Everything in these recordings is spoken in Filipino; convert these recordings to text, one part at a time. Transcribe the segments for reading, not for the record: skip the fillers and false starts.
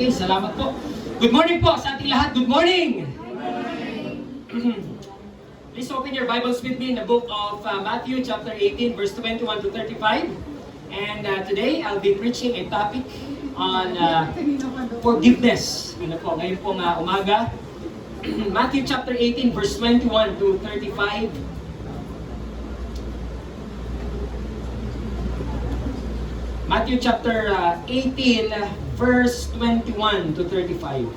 Okay, salamat po. Good morning po sa ating lahat. Good morning! Please open your Bibles with me in the book of Matthew chapter 18 verse 21 to 35. And today I'll be preaching a topic on forgiveness. Ano po, ngayon pong umaga. Matthew chapter 18 verse 21 to 35. Matthew chapter 18 verse 21 to 35.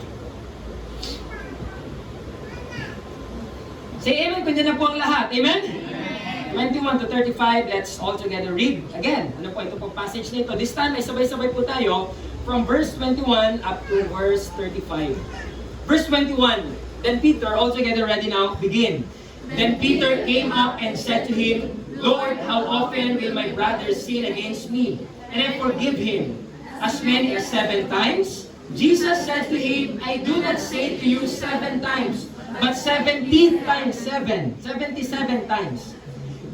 Say amen kung dyan na po ang lahat. Amen? 21 to 35, let's all together read. Again, ano po ito pong passage nito. This time ay sabay-sabay po tayo from verse 21 up to verse 35. Verse 21, then Peter, all together ready now, begin. Then Peter came up and said to him, Lord, how often will my brother sin against me, and I forgive him? As many as 7 times? Jesus said to him, I do not say to you 7 times, but 70 times 7, 77 times.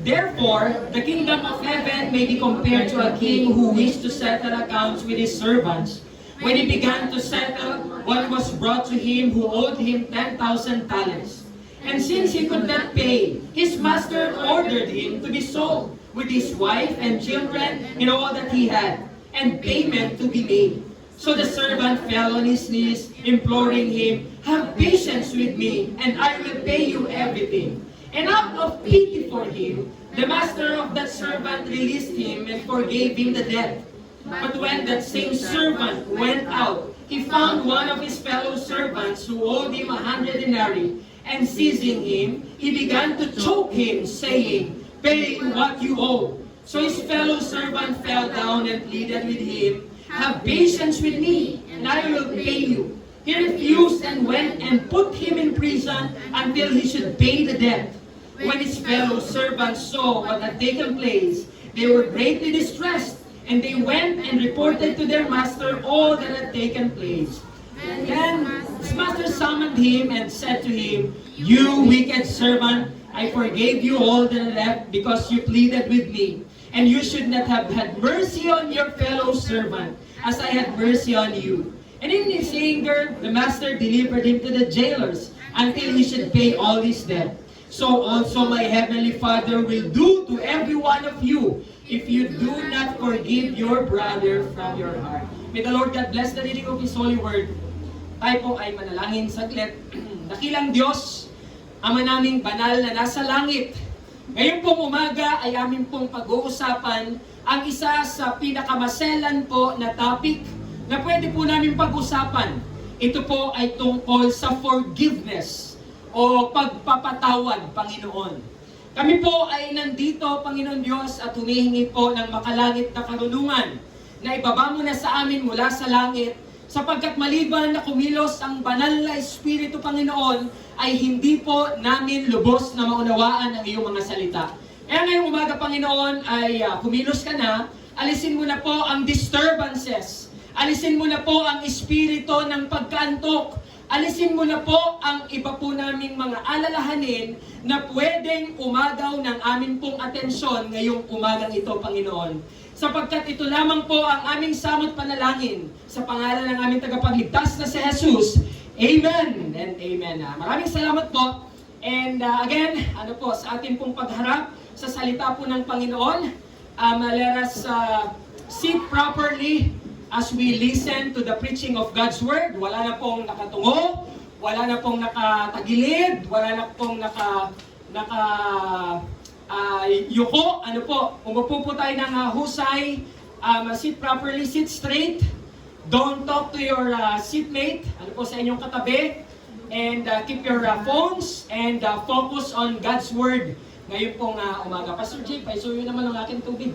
Therefore, the kingdom of heaven may be compared to a king who wished to settle accounts with his servants. When he began to settle, one was brought to him who owed him 10,000 talents. And since he could not pay, his master ordered him to be sold with his wife and children and all that he had, and payment to be made. So the servant fell on his knees, imploring him, have patience with me, and I will pay you everything. And out of pity for him, the master of that servant released him and forgave him the debt. But when that same servant went out, he found one of his fellow servants who owed him 100 denarii, and seizing him, he began to choke him, saying, pay what you owe. So his fellow servant fell down and pleaded with him, have patience with me, and I will pay you. He refused and went and put him in prison until he should pay the debt. When his fellow servants saw what had taken place, they were greatly distressed, and they went and reported to their master all that had taken place. Then his master summoned him and said to him, you wicked servant, I forgave you all that I left because you pleaded with me. And you should not have had mercy on your fellow servant, as I had mercy on you. And in his anger, the master delivered him to the jailers until he should pay all his debt. So also my heavenly Father will do to every one of you if you do not forgive your brother from your heart. May the Lord God bless the reading of His holy word. Tayo po ay manalangin saglit. Dakilang Diyos, Ama naming banal na nasa langit, ngayon pong umaga ay amin pong pag-uusapan ang isa sa pinakamaselan po na topic na pwede po namin pag-usapan. Ito po ay tungkol sa forgiveness o pagpapatawad, Panginoon. Kami po ay nandito, Panginoon Diyos, at humihingi po ng makalangit na karunungan na ibaba mo na sa amin mula sa langit, sapagkat maliban na kumilos ang banal na Espiritu, Panginoon, ay hindi po namin lubos na maunawaan ang iyong mga salita. Kaya ngayong umaga, Panginoon, ay kumilos ka na, alisin mo na po ang disturbances, alisin mo na po ang espiritu ng pagkaantok, alisin mo na po ang iba po naming mga alalahanin na pwedeng umagaw ng amin pong atensyon ngayong umagang ito, Panginoon. Sapagkat ito lamang po ang aming samot panalangin sa pangalan ng aming tagapagligtas na si Jesus. Amen and amen. Maraming salamat po. And again, sa ating pong pagharap sa salita po ng Panginoon, let us sit properly as we listen to the preaching of God's Word. Wala na pong nakatungo, wala na pong nakatagilid, wala na pong yuko. Umupo po tayo ng husay, sit properly, sit straight. Don't talk to your seatmate, sa inyong katabi. And keep your phones and focus on God's Word ngayon pong umaga. Pastor Jay, paisuyo naman ang aking tubig.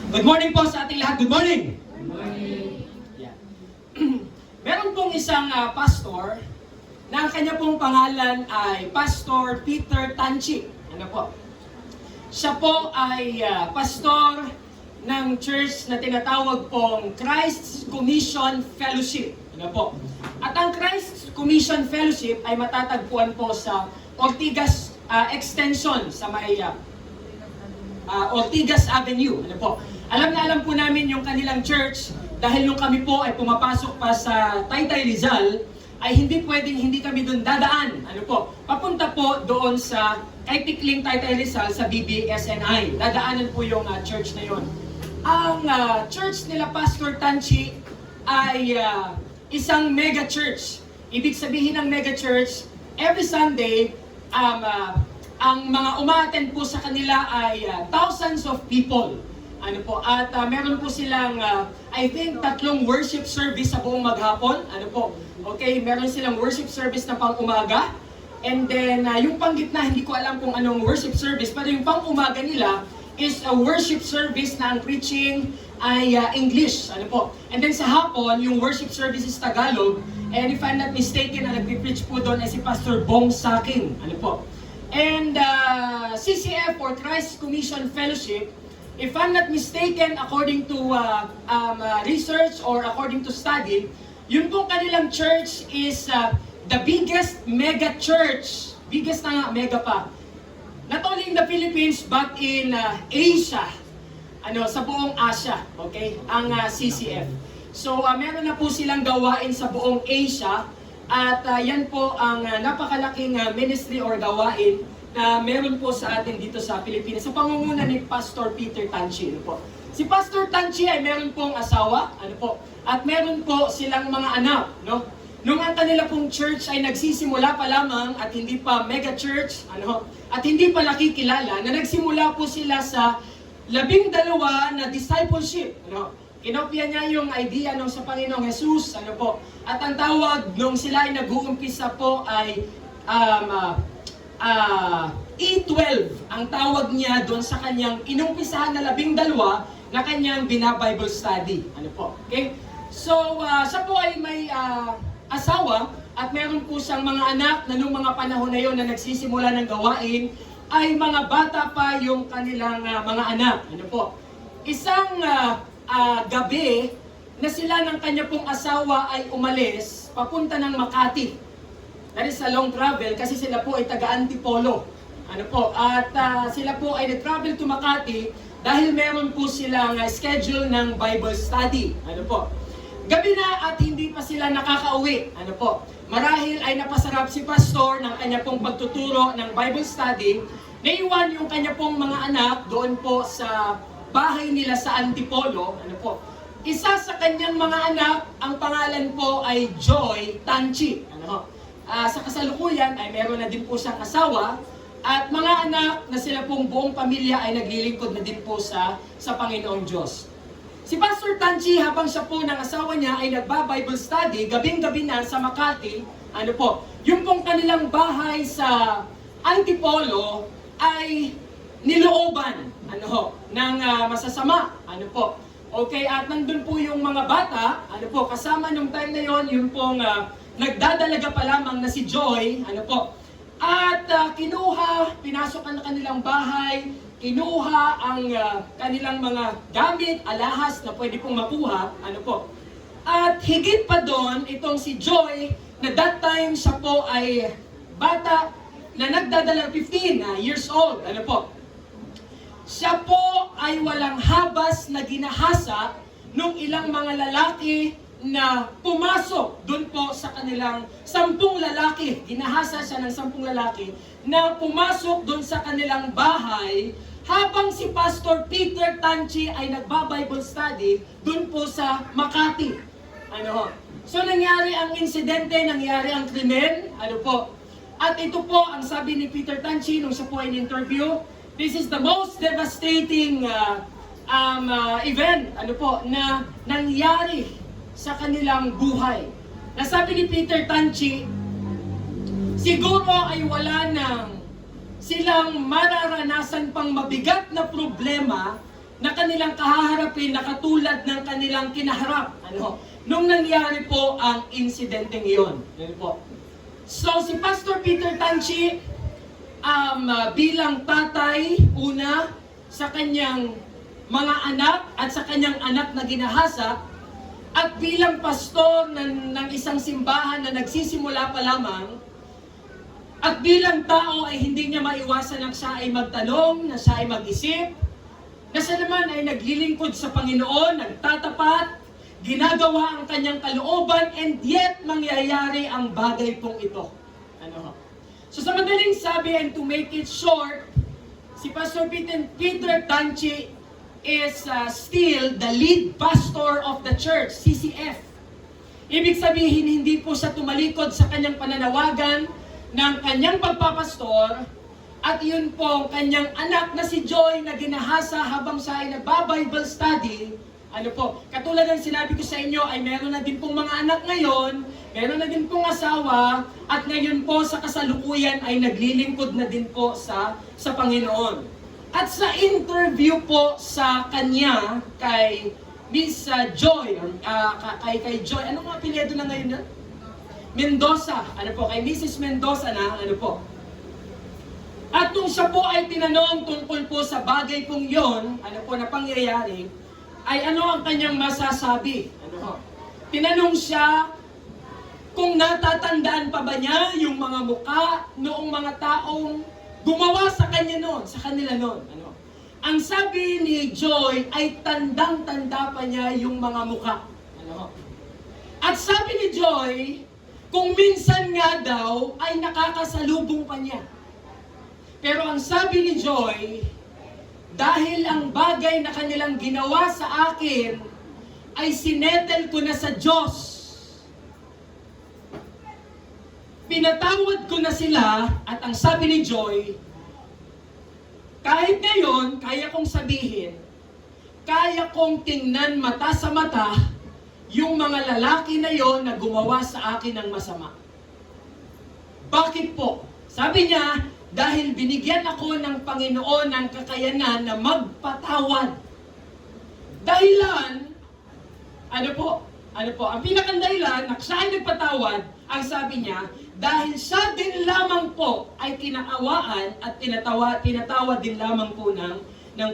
Good morning po sa ating lahat. Good morning! Good morning! Yeah. Meron pong isang pastor na ang kanya pong pangalan ay Pastor Peter Tanchi. Siya po ay pastor ng church na tinatawag pong Christ's Commission Fellowship. At ang Christ's Commission Fellowship ay matatagpuan po sa Ortigas Extension sa may Ortigas Avenue. Ano po? Alam na alam po namin yung kanilang church dahil nung kami po ay pumapasok pa sa Taytay Rizal, ay hindi pwedeng hindi kami doon dadaan. Ano po? Papunta po doon sa kay Tikling Taytay Rizal sa BBSNI. Dadaanan po yung church na yon. Ang church nila Pastor Tanchi ay isang mega church. Ibig sabihin ng mega church, every Sunday, ang mga umaattend po sa kanila ay thousands of people. Ano po? At meron po silang, I think, 3 worship service sa buong maghapon. Ano po? Okay, meron silang worship service na pang-umaga. And then, yung panggitna, hindi ko alam kung anong worship service, pero yung pang-umaga nila is a worship service na ang preaching ay English. Ano po? And then sa hapon, yung worship service is Tagalog. And if I'm not mistaken, ang nag-preach po doon ay si Pastor Bong Saking. Ano po? And CCF or Christ Commission Fellowship, if I'm not mistaken, according to research or according to study, yun pong kanilang church is the biggest mega church. Biggest na nga, mega pa. Not only in the Philippines, but in Asia. Sa buong Asia. Okay? Ang CCF. So, meron na po silang gawain sa buong Asia. At yan po ang napakalaking ministry or gawain na meron po sa atin dito sa Pilipinas sa pangunguna ni Pastor Peter Tanchi. Ano po? Si Pastor Tanchi ay meron pong asawa, ano po? At meron po silang mga anak, no? Nung ang kanila pong church ay nagsisimula pa lamang at hindi pa mega church, at hindi pa nakikilala, na nagsimula po sila sa 12 na discipleship, Kinopya niya yung idea nung sa Panginoong Jesus, At ang tawag nung sila ay nag-uumpisa po ay E12, ang tawag niya doon sa kanyang inumpisahan na 12 na kanyang bina-Bible study. Okay? So, siya po ay may asawa at meron po siyang mga anak na nung mga panahon na yon na nagsisimula ng gawain, ay mga bata pa yung kanilang mga anak. Isang gabi na sila ng kanya pong asawa ay umalis papunta ng Makati. That is a long travel kasi sila po ay taga-Antipolo. At sila po ay nag-travel to Makati dahil meron po silang schedule ng Bible study. Gabi na at hindi pa sila nakakauwi. Marahil ay napasarap si pastor ng kanya pong pagtuturo ng Bible study. Naiwan yung kanya pong mga anak doon po sa bahay nila sa Antipolo. Isa sa kanyang mga anak, ang pangalan po ay Joy Tanchi. Sa kasalukuyan ay meron na din po siyang asawa at mga anak na sila pong buong pamilya ay naglilingkod na din po sa Panginoong Diyos. Si Pastor Tanchi, habang siya po ng asawa niya ay nagba-Bible study, gabing-gabi na sa Makati, yung pong kanilang bahay sa Antipolo ay nilooban, ng masasama, Okay, at nandun po yung mga bata, kasama nung time na yon, yung pong nagdadalaga pa lamang na si Joy, At pinasok ang kanilang bahay, kinuha ang kanilang mga gamit, alahas na pwede pong makuha, At higit pa doon, itong si Joy, na that time siya po ay bata na nagdadala 15 years old, Siya po ay walang habas na ginahasa nung ilang mga lalaki na pumasok doon po sa kanilang 10 lalaki. Ginahasa siya ng 10 lalaki na pumasok doon sa kanilang bahay habang si Pastor Peter Tanchi ay nagba-Bible study doon po sa Makati. So nangyari ang insidente, nangyari ang krimen, At ito po ang sabi ni Peter Tanchi nung siya po ay in-interview, this is the most devastating event, na nangyari sa kanilang buhay. Nasabi ni Peter Tanchi, siguro ay wala nang silang mararanasan pang mabigat na problema na kanilang kahaharapin na katulad ng kanilang kinaharap. Nung nangyari po ang insidenteng iyon. So si Pastor Peter Tanchi, bilang tatay, una, sa kanyang mga anak at sa kanyang anak na ginahasa, At bilang pastor ng isang simbahan na nagsisimula pa lamang, at bilang tao ay hindi niya maiwasan na siya ay magtanong, na siya ay mag-isip, na siya naman ay naglilingkod sa Panginoon, nagtatapat, ginagawa ang kanyang kalooban, and yet mangyayari ang bagay pong ito. Ano? So sa madaling sabi, and to make it short, si Pastor Peter Tanchi is still the lead pastor of the church, CCF. Ibig sabihin, hindi po siya tumalikod sa kanyang pananawagan ng kanyang pagpapastor, at yun po kanyang anak na si Joy na ginahasa habang siya ay nagba-Bible study. Ano po, katulad ng sinabi ko sa inyo, ay meron na din pong mga anak ngayon, meron na din pong asawa, at ngayon po sa kasalukuyan ay naglilingkod na din po sa Panginoon. At sa interview po sa kanya kay Miss Joy, kay Joy, ano nga apelyido na ngayon na? Mendoza, ano po, kay Mrs. Mendoza na, ano po. At nung siya po ay tinanong tungkol po sa bagay pong yon, ano po na pangyayari, ay ano ang kanyang masasabi? Ano? Tinanong siya kung natatandaan pa ba niya yung mga muka noong mga taong gumawa sa kanya noon, sa kanila noon. Ano? Ang sabi ni Joy ay tandang-tanda pa niya yung mga muka. Ano? At sabi ni Joy, kung minsan nga daw ay nakakasalubong pa niya. Pero ang sabi ni Joy, dahil ang bagay na kanilang ginawa sa akin ay sinettle ko na sa Diyos. Pinatawad ko na sila, at ang sabi ni Joy, kahit ngayon, kaya kong sabihin, kaya kong tingnan mata sa mata yung mga lalaki na yon na gumawa sa akin ng masama. Bakit po? Sabi niya, dahil binigyan ako ng Panginoon ng kakayanan na magpatawad. Dahilan, ano po, ang pinakadahilan na siya ay nagpatawad, ang sabi niya, dahil siya din lamang po ay kinaawaan at tinatawad din lamang po ng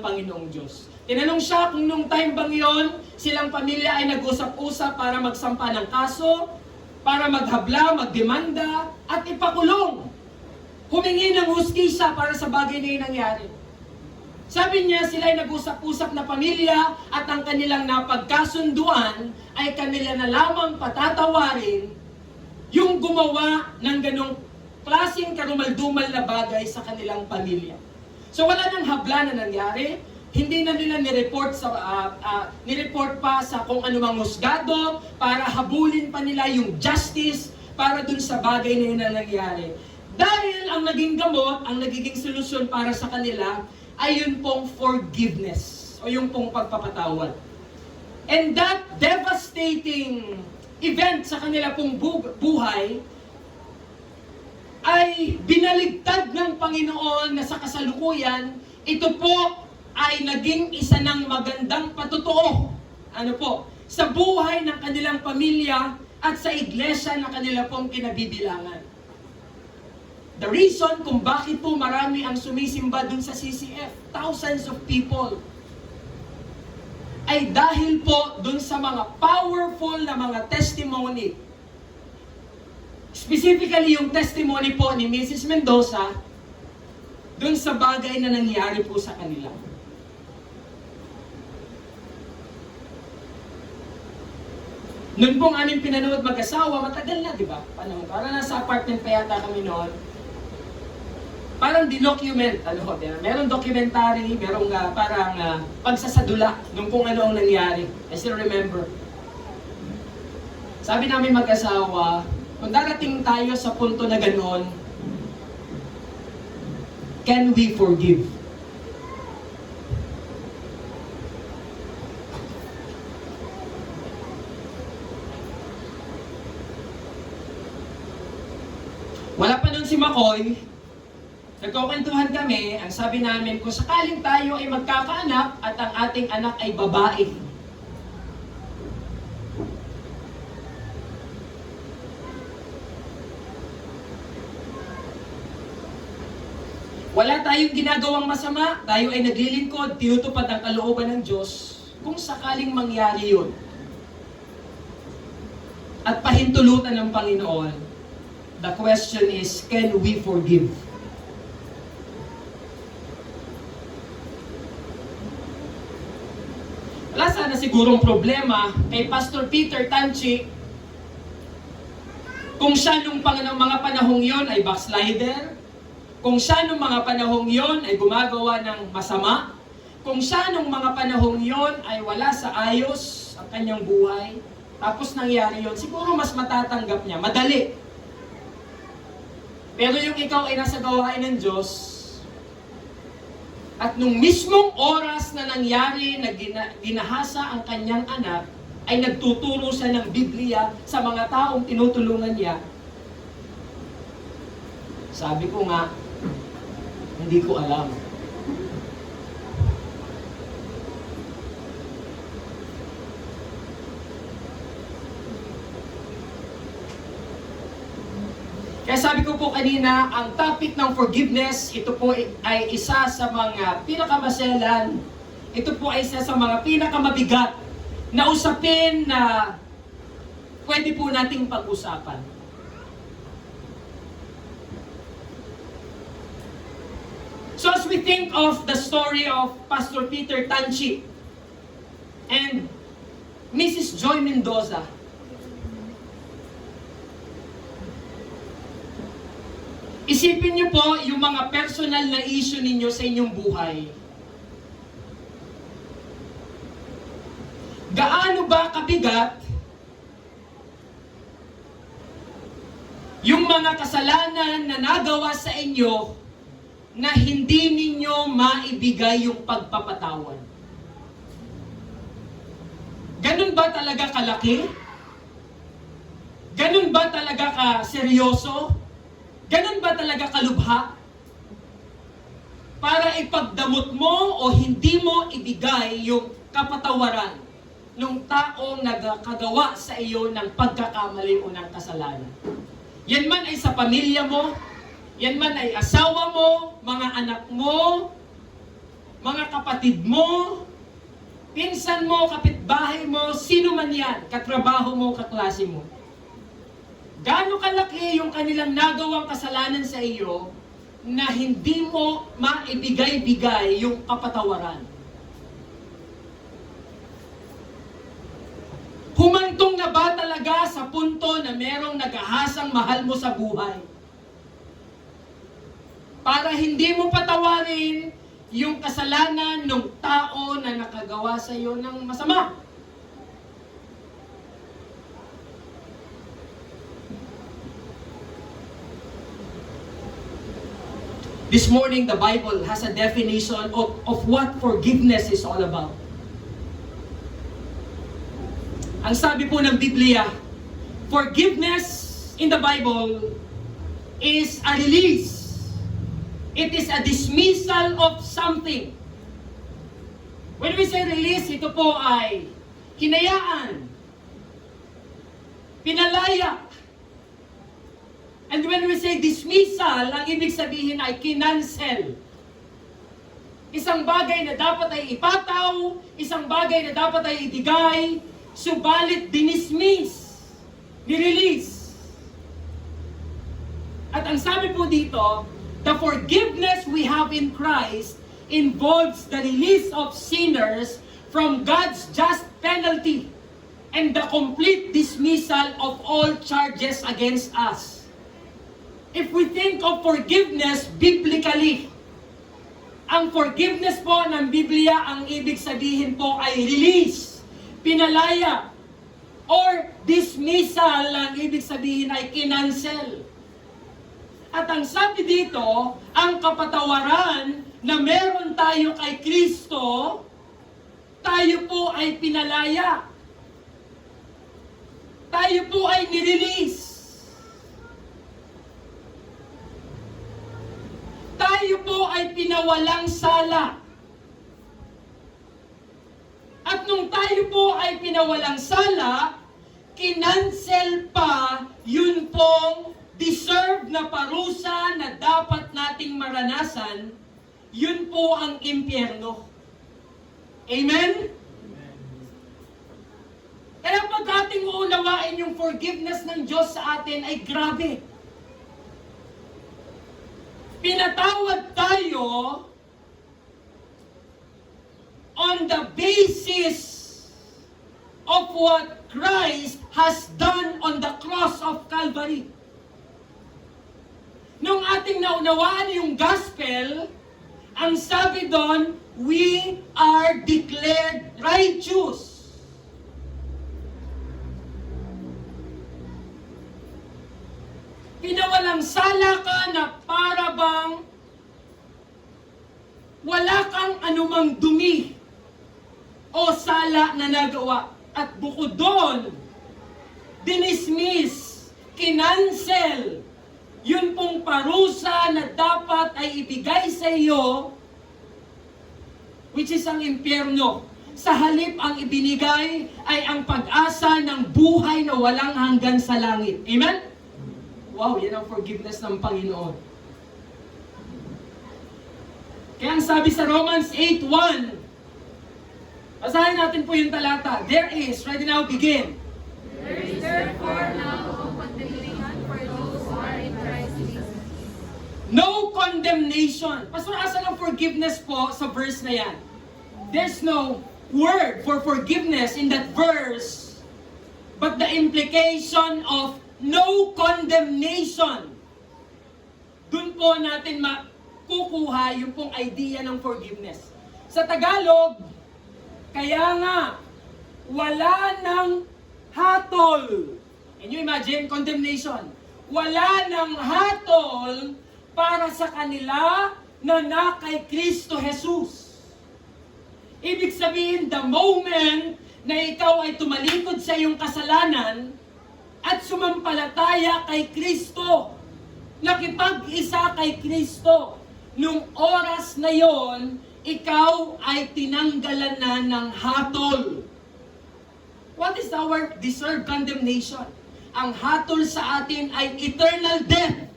Panginoong Diyos. Tinanong siya kung nung time bang yon, silang pamilya ay nag-usap-usap para magsampa ng kaso, para maghabla, magdemanda, at ipakulong. Humingi ng hustisya para sa bagay na yung nangyari. Sabi niya, sila ay nag-usap-usap na pamilya, at ang kanilang napagkasunduan ay kanila na lamang patatawarin yung gumawa ng ganong klaseng karumal-dumal na bagay sa kanilang pamilya. So wala nang habla na nangyari. Hindi na nila nireport pa sa kung anumang husgado para habulin pa nila yung justice para dun sa bagay na yun na nangyari. Dahil ang naging gamot, ang nagiging solusyon para sa kanila ay yun pong forgiveness o yung pong pagpapatawad. And that devastating event sa kanila pong buhay ay binaligtad ng Panginoon na sa kasalukuyan, ito po ay naging isa ng magandang patutuo, ano po, sa buhay ng kanilang pamilya at sa iglesia na kanila pong kinabibilangan. The reason kung bakit po marami ang sumisimba dun sa CCF, thousands of people, ay dahil po dun sa mga powerful na mga testimony. Specifically yung testimony po ni Mrs. Mendoza dun sa bagay na nangyari po sa kanila. Noon pong aming pinanood mag-asawa, matagal na, di ba? Parang nasa apartment pa yata kami noon. Parang dinocument, meron documentary, merong pagsasadula nung kung ano ang nangyari. I still remember. Sabi namin mag-asawa, kung darating tayo sa punto na gano'n, can we forgive? Wala pa nun si McCoy, nagkukwentuhan kami, ang sabi namin, kung sakaling tayo ay magkakaanak at ang ating anak ay babae, wala tayong ginagawang masama, tayo ay naglilingkod, tinutupad ang kalooban ng Diyos, kung sakaling mangyari yun, at pahintulutan ng Panginoon, the question is, can we forgive? Wala sana sigurong problema kay Pastor Peter Tanchi kung siya nung mga panahong yon ay backslider, kung siya nung mga panahong yon ay gumagawa ng masama, kung siya nung mga panahong yon ay wala sa ayos ang kanyang buhay, tapos nangyari yon, siguro mas matatanggap niya, madali. Pero yung ikaw ay nasa gawain ng Diyos, at nung mismong oras na nangyari na ginahasa ang kanyang anak, ay nagtuturo siya ng Biblia sa mga taong tinutulungan niya. Sabi ko nga, hindi ko alam. Kaya sabi ko po kanina, ang topic ng forgiveness, ito po ay isa sa mga pinakamaselan, ito po ay isa sa mga pinakamabigat na usapin na pwede po nating pag-usapan. So as we think of the story of Pastor Peter Tanchi and Mrs. Joy Mendoza, isipin niyo po yung mga personal na issue ninyo sa inyong buhay. Gaano ba kabigat yung mga kasalanan na nagawa sa inyo na hindi ninyo maibigay yung pagpapatawad? Ganun ba talaga kalaki? Ganun ba talaga ka-seryoso? Ganun ba talaga kalubha? Para ipagdamot mo o hindi mo ibigay yung kapatawaran ng taong nagkagawa sa iyo ng pagkakamali o ng kasalanan. Yan man ay sa pamilya mo, yan man ay asawa mo, mga anak mo, mga kapatid mo, pinsan mo, kapitbahay mo, sino man yan, katrabaho mo, kaklase mo. Gaano kalaki yung kanilang nagawang kasalanan sa iyo na hindi mo maibigay-bigay yung kapatawaran? Humantong na ba talaga sa punto na merong nag-ahasang mahal mo sa buhay? Para hindi mo patawarin yung kasalanan ng tao na nakagawa sa iyo ng masama? This morning, the Bible has a definition of what forgiveness is all about. Ang sabi po ng Biblia, forgiveness in the Bible is a release. It is a dismissal of something. When we say release, ito po ay hinayaan, pinalaya. And when we say dismissal, ang ibig sabihin ay kinansel. Isang bagay na dapat ay ipataw, isang bagay na dapat ay ibigay, subalit dinismiss, nirelease. At ang sabi po dito, the forgiveness we have in Christ involves the release of sinners from God's just penalty and the complete dismissal of all charges against us. If we think of forgiveness biblically, ang forgiveness po ng Biblia, ang ibig sabihin po ay release, pinalaya, or dismissal, ang ibig sabihin ay kinansel. At ang sabi dito, ang kapatawaran na meron tayo kay Kristo, tayo po ay pinalaya. Tayo po ay nirelease. Tayo po ay pinawalang sala. At nung tayo po ay pinawalang sala, kinansel pa yun pong deserved na parusa na dapat nating maranasan, yun po ang impyerno. Amen? Kaya pag ating uunawain yung forgiveness ng Diyos sa atin ay grabe. Pinatawad tayo on the basis of what Christ has done on the cross of Calvary. Nung ating naunawaan yung gospel, ang sabi doon, we are declared righteous. Pinawalang sala ka na para bang wala kang anumang dumi o sala na nagawa. At bukod doon, dinismiss, kinansel, yun pong parusa na dapat ay ibigay sa iyo, which is ang impyerno. Sa halip ang ibinigay ay ang pag-asa ng buhay na walang hanggan sa langit. Amen? Wow, yan ang forgiveness ng Panginoon. Kaya ang sabi sa Romans 8:1, basahin natin po yung talata. There is, ready now, begin. There is therefore now no condemnation for those who are in Christ Jesus. No condemnation. Pastor, asan ang forgiveness po sa verse na yan? There's no word for forgiveness in that verse, but the implication of no condemnation. Doon po natin makukuha yung pong idea ng forgiveness. Sa Tagalog, kaya nga, wala nang hatol. Can you imagine? Condemnation. Wala nang hatol para sa kanila na kay Kristo Jesus. Ibig sabihin, the moment na ikaw ay tumalikod sa iyong kasalanan at sumampalataya kay Kristo, nakipag-isa kay Kristo, nung oras na yon, ikaw ay tinanggalan na ng hatol. What is our deserved condemnation? Ang hatol sa atin ay eternal death.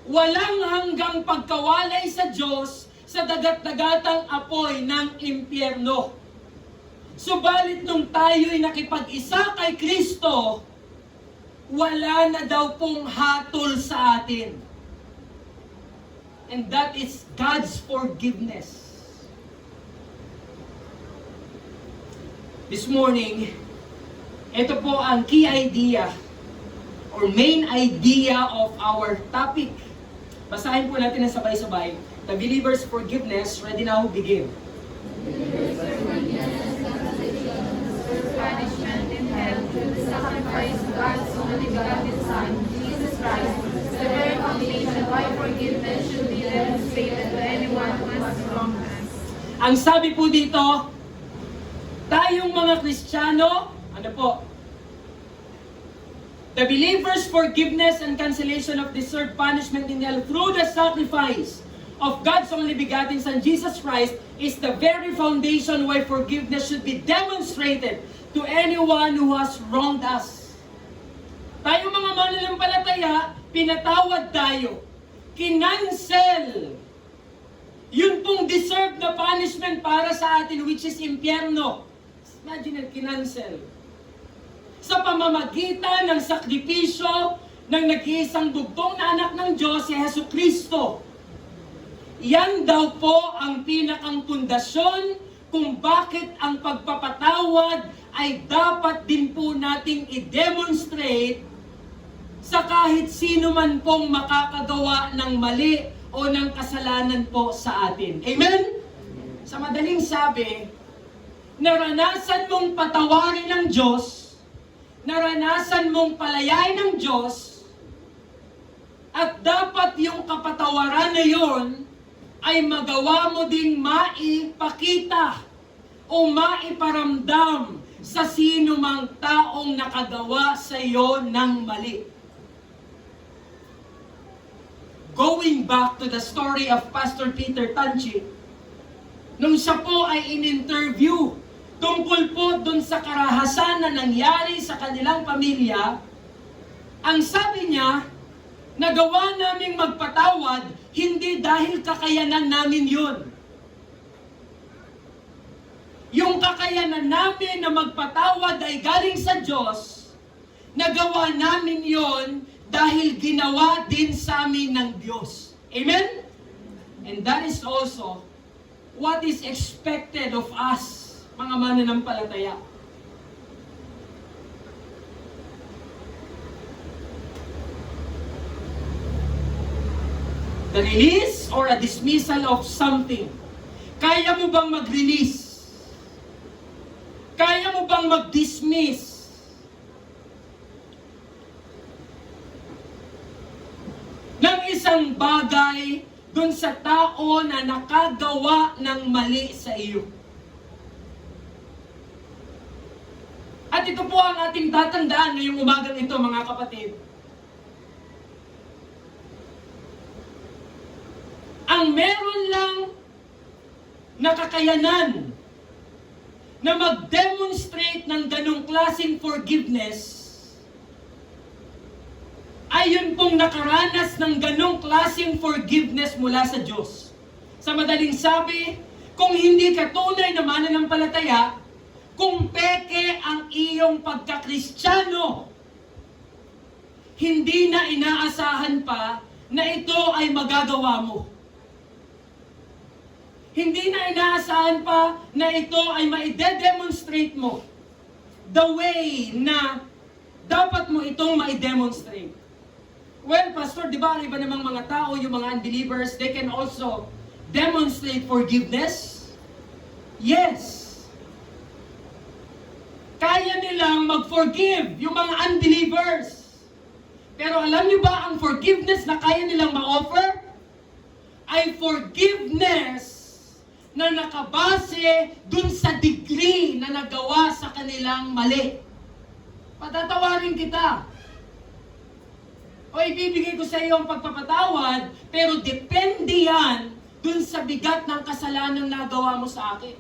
Walang hanggang pagkawalay sa Diyos sa dagat-dagatang apoy ng impyerno. Subalit nung tayo'y nakipag-isa kay Kristo, wala na daw pong hatol sa atin. And that is God's forgiveness. This morning, ito po ang key idea or main idea of our topic. Basahin po natin na sabay-sabay. The believer's forgiveness, ready now, begin. Punishment in hell through the sacrifice of God's only begotten Son, Jesus Christ, the very foundation why forgiveness should be demonstrated to anyone who has wronged us. Ang sabi po dito, tayong mga Kristiyano, ano po? The believer's forgiveness and cancellation of deserved punishment in hell through the sacrifice of God's only begotten Son, Jesus Christ, is the very foundation why forgiveness should be demonstrated to anyone who has wronged us. Tayo mga mananampalataya, pinatawad tayo. Kinansel. Yun pong deserved na punishment para sa atin, which is impyerno. Imagine, kinansel. Sa pamamagitan ng sakripisyo ng nag-iisang dugtong na anak ng Diyos, si Hesus Kristo. Yan daw po ang pinakang pundasyon kung bakit ang pagpapatawad ay dapat din po nating i-demonstrate sa kahit sino man pong makakagawa ng mali o ng kasalanan po sa atin. Amen? Sa madaling sabi, naranasan mong patawarin ng Diyos, naranasan mong palayain ng Diyos, at dapat yung kapatawaran na yon ay magawa mo ding maipakita o maiparamdam sa sino mang taong nakagawa sa iyo ng mali. Going back to the story of Pastor Peter Tanchi, nung siya po ay in-interview tungkol po dun sa karahasan na nangyari sa kanilang pamilya, ang sabi niya, nagawa naming magpatawad, hindi dahil kakayanan namin yun. yung kakayanan namin na magpatawad ay galing sa Diyos, nagawa namin yon dahil ginawa din sa amin ng Diyos. Amen? And that is also what is expected of us, mga mananampalataya. The release or a dismissal of something. Kaya mo bang mag-release? Kaya mo bang mag-dismiss? Ng isang bagay dun sa tao na nakagawa ng mali sa iyo. At ito po ang ating tatandaan ngayong umagang ito, mga kapatid. Ang meron lang na kakayanan na mag-demonstrate ng ganong klaseng forgiveness ay yun pong nakaranas ng ganong klaseng forgiveness mula sa Diyos. Sa madaling sabi, kung hindi ka tunay na mananampalataya, kung peke ang iyong pagkakristyano, hindi na inaasahan pa na ito ay magagawa mo. Hindi na inaasahan pa na ito ay maide-demonstrate mo the way na dapat mo itong maide-demonstrate. Well, Pastor, di ba ang iba namang mga tao, yung mga unbelievers, they can also demonstrate forgiveness? Yes. Kaya nilang mag-forgive yung mga unbelievers. Pero alam niyo ba ang forgiveness na kaya nilang ma-offer? Ay forgiveness na nakabase dun sa degree na nagawa sa kanilang mali. Patatawarin kita. O ibibigay ko sa iyo ang pagpapatawad, pero depende yan dun sa bigat ng kasalanan na nagawa mo sa akin.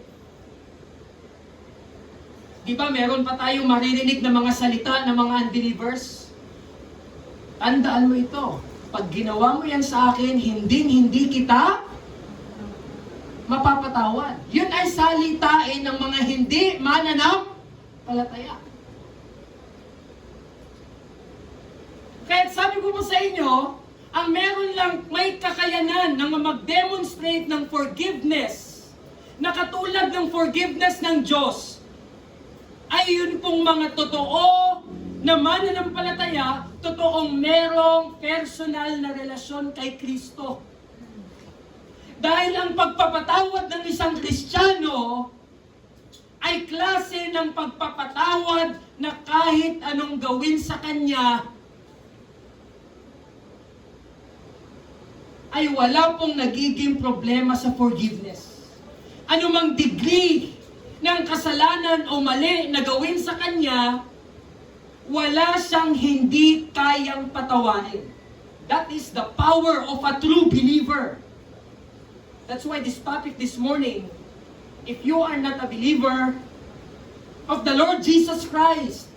Di ba meron pa tayong maririnig na mga salita ng mga unbelievers? Tandaan mo ito. Pag ginawa mo yan sa akin, hindi kita mapapatawad. Yun ay salitain ng mga hindi mananampalataya. Kaya sabi ko po sa inyo, ang meron lang may kakayanan na mag-demonstrate ng forgiveness na katulad ng forgiveness ng Diyos ay yun pong mga totoo na mananampalataya, totoong merong personal na relasyon kay Kristo. Dahil ang pagpapatawad ng isang Kristiyano ay klase ng pagpapatawad na kahit anong gawin sa kanya ay wala pong nagiging problema sa forgiveness. Anumang degree ng kasalanan o mali na gawin sa kanya, wala siyang hindi kayang patawarin. That is the power of a true believer. That's why this topic this morning, if you are not a believer of the Lord Jesus Christ,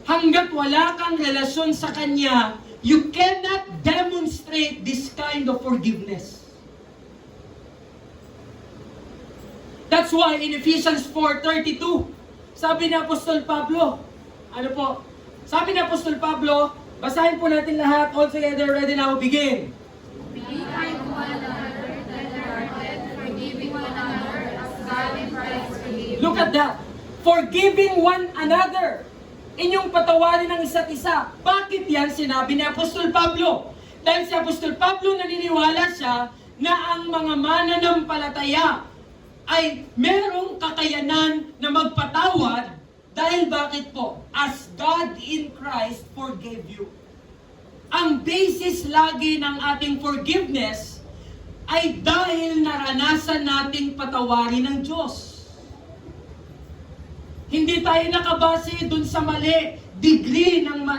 hanggat wala kang relasyon sa Kanya, you cannot demonstrate this kind of forgiveness. That's why in Ephesians 4:32, sabi ni Apostol Pablo, ano po? Sabi ni Apostol Pablo, basahin po natin lahat, all together, ready now, begin. Be kind to one another, tender-hearted, forgiving one another, as God in Christ forgave you. Look at that. Forgiving one another. Inyong patawarin ng isa't isa. Bakit yan sinabi ni Apostol Pablo? Dahil si Apostol Pablo naniniwala siya na ang mga mananampalataya ay merong kakayanan na magpatawad dahil bakit po? As God in Christ forgave you. Ang basis lagi ng ating forgiveness ay dahil naranasan nating patawarin ng Diyos. Hindi tayo nakabase dun sa mali, degree ng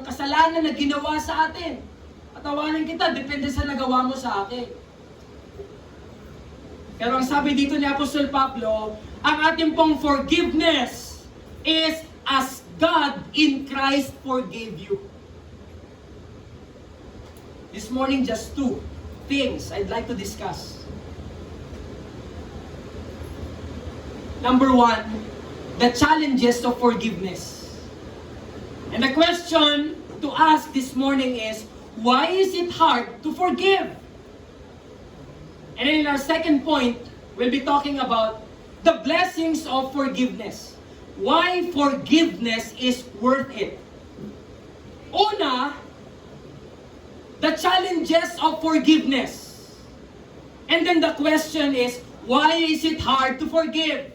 kasalanan na ginawa sa atin. Patawarin kita, depende sa nagawa mo sa akin. Pero ang sabi dito ni Apostol Pablo, ang ating pong forgiveness is as God in Christ forgave you. This morning, just two things I'd like to discuss. Number one, the challenges of forgiveness. And the question to ask this morning is, why is it hard to forgive? And then in our second point, we'll be talking about the blessings of forgiveness. Why forgiveness is worth it. Una, the challenges of forgiveness. And then the question is, why is it hard to forgive?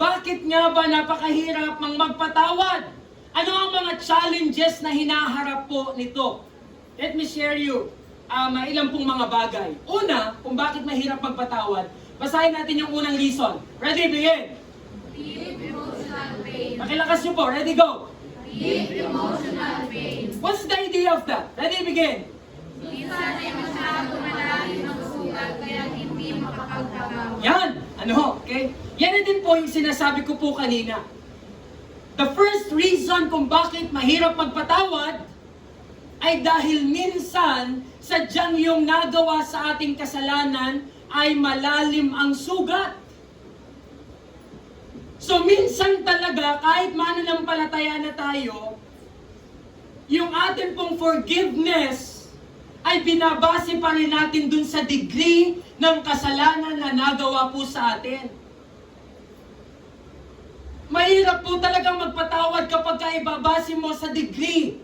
Bakit nga ba napakahirap mang magpatawad? Ano ang mga challenges na hinaharap po nito? Let me share you ilang pong mga bagay. Una, kung bakit mahirap magpatawad, basahin natin yung unang reason. Ready, begin! Deep emotional pain. Pakilakas nyo po. Ready, go! Deep emotional pain. What's the idea of that? Ready, begin! Minsan ay masyado malalim ang sugat kaya hindi makapagtawad. Yan! Ano? Okay? Yan na din po yung sinasabi ko po kanina. The first reason kung bakit mahirap magpatawad ay dahil minsan sadyang yung nagawa sa ating kasalanan ay malalim ang sugat. So minsan talaga, kahit mananampalataya na tayo, yung atin pong forgiveness ay binabase pa rin natin dun sa degree ng kasalanan na nagawa po sa atin. Mahirap po talagang magpatawad kapag ibabase mo sa degree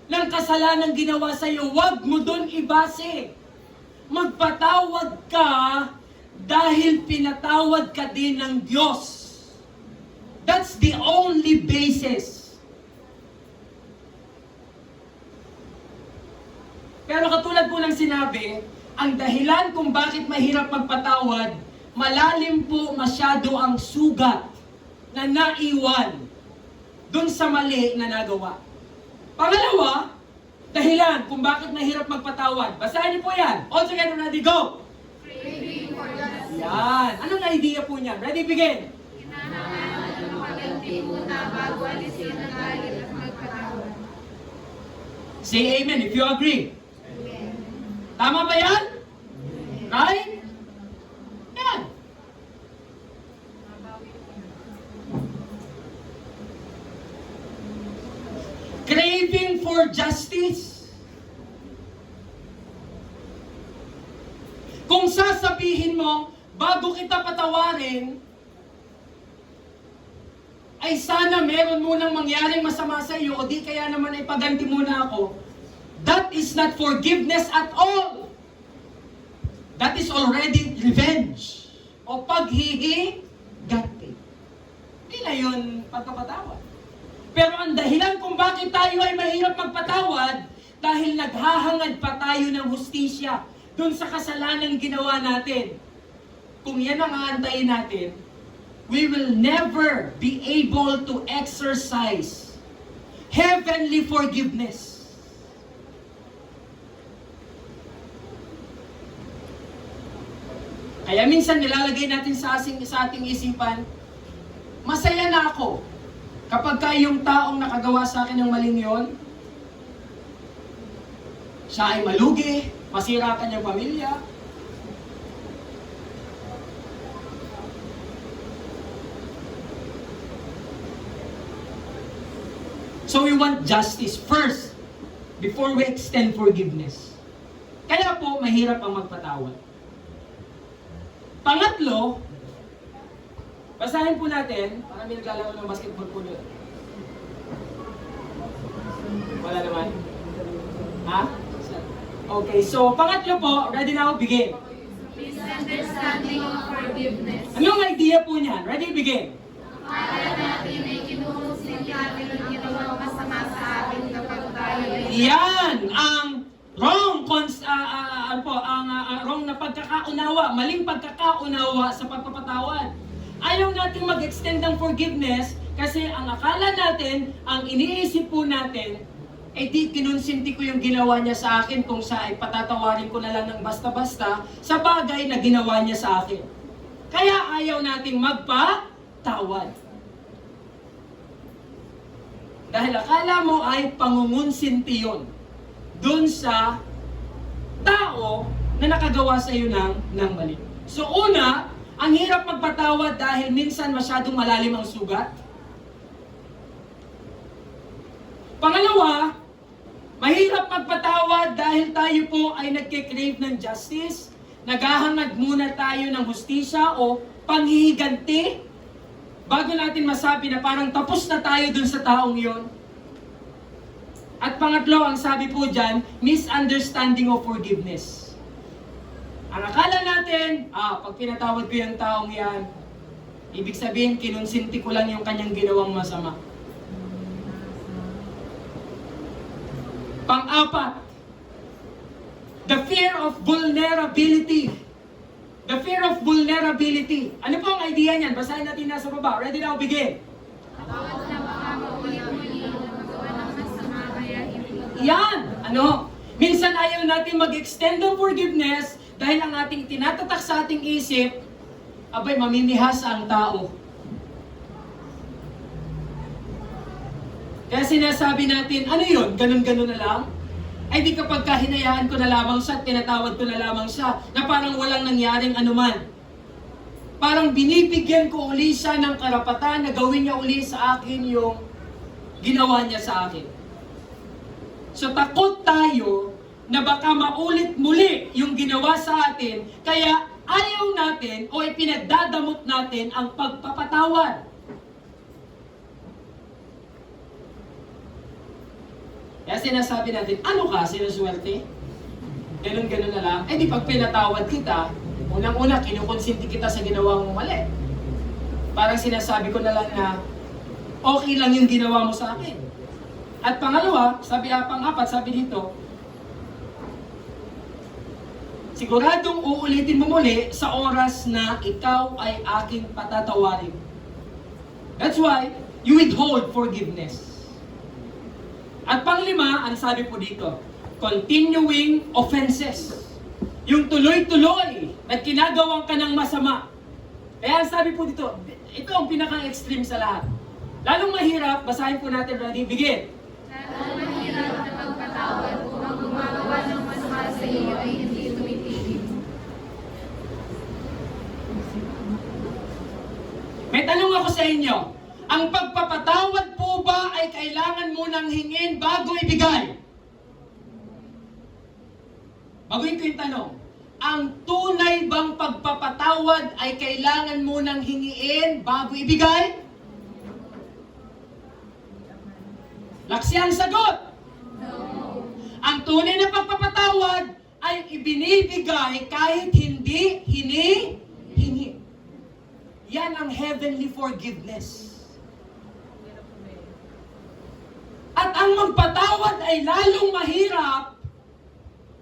ng kasalanan ginawa sa iyo. Huwag mo dun ibase. Magpatawad ka dahil pinatawad ka din ng Diyos. That's the only basis. Pero katulad po ng sinabi, ang dahilan kung bakit mahirap magpatawad, malalim po masyado ang sugat na naiwan dun sa mali na nagawa. Pangalawa, dahilan kung bakit mahirap magpatawad. Basahin niyo po yan. All together, ready, go! Craving for justice. Yan. Anong idea po niyan? Ready, begin! Kinahanglan na makaganti muna bago alisin ang galit at magpatawad. Say amen if you agree. Tama ba yan? Right? Yan. Craving for justice. Kung sasabihin mo, bago kita patawarin, ay sana meron munang mangyaring masama sa iyo, o di kaya naman ay paganti muna ako. That is not forgiveness at all. That is already revenge. O paghihiganti. Hindi na yun pagkapatawad. Pero ang dahilan kung bakit tayo ay mahirap magpatawad, dahil naghahangad pa tayo ng hustisya dun sa kasalanan ginawa natin. Kung yan ang aantayin natin, we will never be able to exercise heavenly forgiveness. Kaya minsan nilalagay natin sa ating isipan, masaya na ako kapag yung taong nakagawa sa akin ng maling yon, siya ay malugi, masira ang kanyang pamilya. So we want justice first before we extend forgiveness. Kaya po, mahirap ang magpatawad. Pangatlo, basahin po natin, para may naglalaro ng basketball po doon. Wala naman? Ha? Okay, so pangatlo po, ready now, begin. Misunderstanding of forgiveness. Anong idea po niyan? Ready, begin. Akala natin ay kinuhusin natin ang ginawang masama sa atin kapag tayo ay Yan ang wrong wrong na pagkakaunawa, maling pagkakaunawa sa pagpapatawad. Ayaw natin mag-extend ng forgiveness kasi ang akala natin, ang iniisip po natin, di kinonsinti ko yung ginawa niya sa akin kung sa ay patatawarin ko na lang ng basta-basta sa bagay na ginawa niya sa akin. Kaya ayaw nating magpatawad. Dahil akala mo ay pangungunsinti yun dun sa tao na nakagawa sa iyo ng mali. So una, Ang hirap magpatawad dahil minsan masyadong malalim ang sugat. Pangalawa, mahirap magpatawad dahil tayo po ay nagkikrave ng justice. Naghahangad muna tayo ng hustisya o panghihiganti bago natin masabi na parang tapos na tayo dun sa taong yon. At pangatlo, ang sabi po dyan, misunderstanding of forgiveness. Ang akala natin, pag pinatawad ko yung taong yan, ibig sabihin, kinonsinti ko lang yung kanyang ginawang masama. Pang-apat, the fear of vulnerability. The fear of vulnerability. Ano po ang idea niyan? Basahin natin nasa baba. Ready now, begin. Yan! Ano? Minsan ayaw natin mag-extend ng forgiveness dahil ang ating tinatatak sa ating isip, abay, mamimihas ang tao. Kaya sinasabi natin, ano yun? Ganun-ganun na lang? Ay di kapag hinayaan ko na lamang siya at tinatawad ko na lamang siya na parang walang nangyaring anuman. Parang binibigyan ko uli siya ng karapatan na gawin niya uli sa akin yung ginawa niya sa akin. So takot tayo na baka maulit muli yung ginawa sa atin, kaya ayaw natin o ipinagdadamot natin ang pagpapatawad. Kaya sinasabi natin, ano ka, sinuswerte? Ganun-ganun na lang. Eh di pag pinatawad kita, unang-una, kinukonsinti kita sa ginawa mong mali. Parang sinasabi ko na lang na, okay lang yung ginawa mo sa akin. At pangalawa, pang-apat, sabi dito, siguradong uulitin mo muli sa oras na ikaw ay aking patatawarin. That's why you withhold forgiveness. At panglima, ang sabi po dito, continuing offenses. Yung tuloy-tuloy na ginagawan ka ng masama. Kaya ang sabi po dito, ito ang pinaka-extreme sa lahat. Lalong mahirap, basahin po natin, ready, begin. Lalong mahirap na magpatawad kung ang gumagawa ng masama sa iyo ay hindi tumitigil. May tanong ako sa inyo. Ang pagpapatawad po ba ay kailangan mo nang hingin bago ibigay? Baguhin ko yung tanong. Ang tunay bang pagpapatawad ay kailangan mo nang hingiin bago ibigay? Laksi ang sagot. No. Ang tunay na pagpapatawad ay ibinibigay kahit hindi hinihingi. Yan ang heavenly forgiveness. At ang magpatawad ay lalong mahirap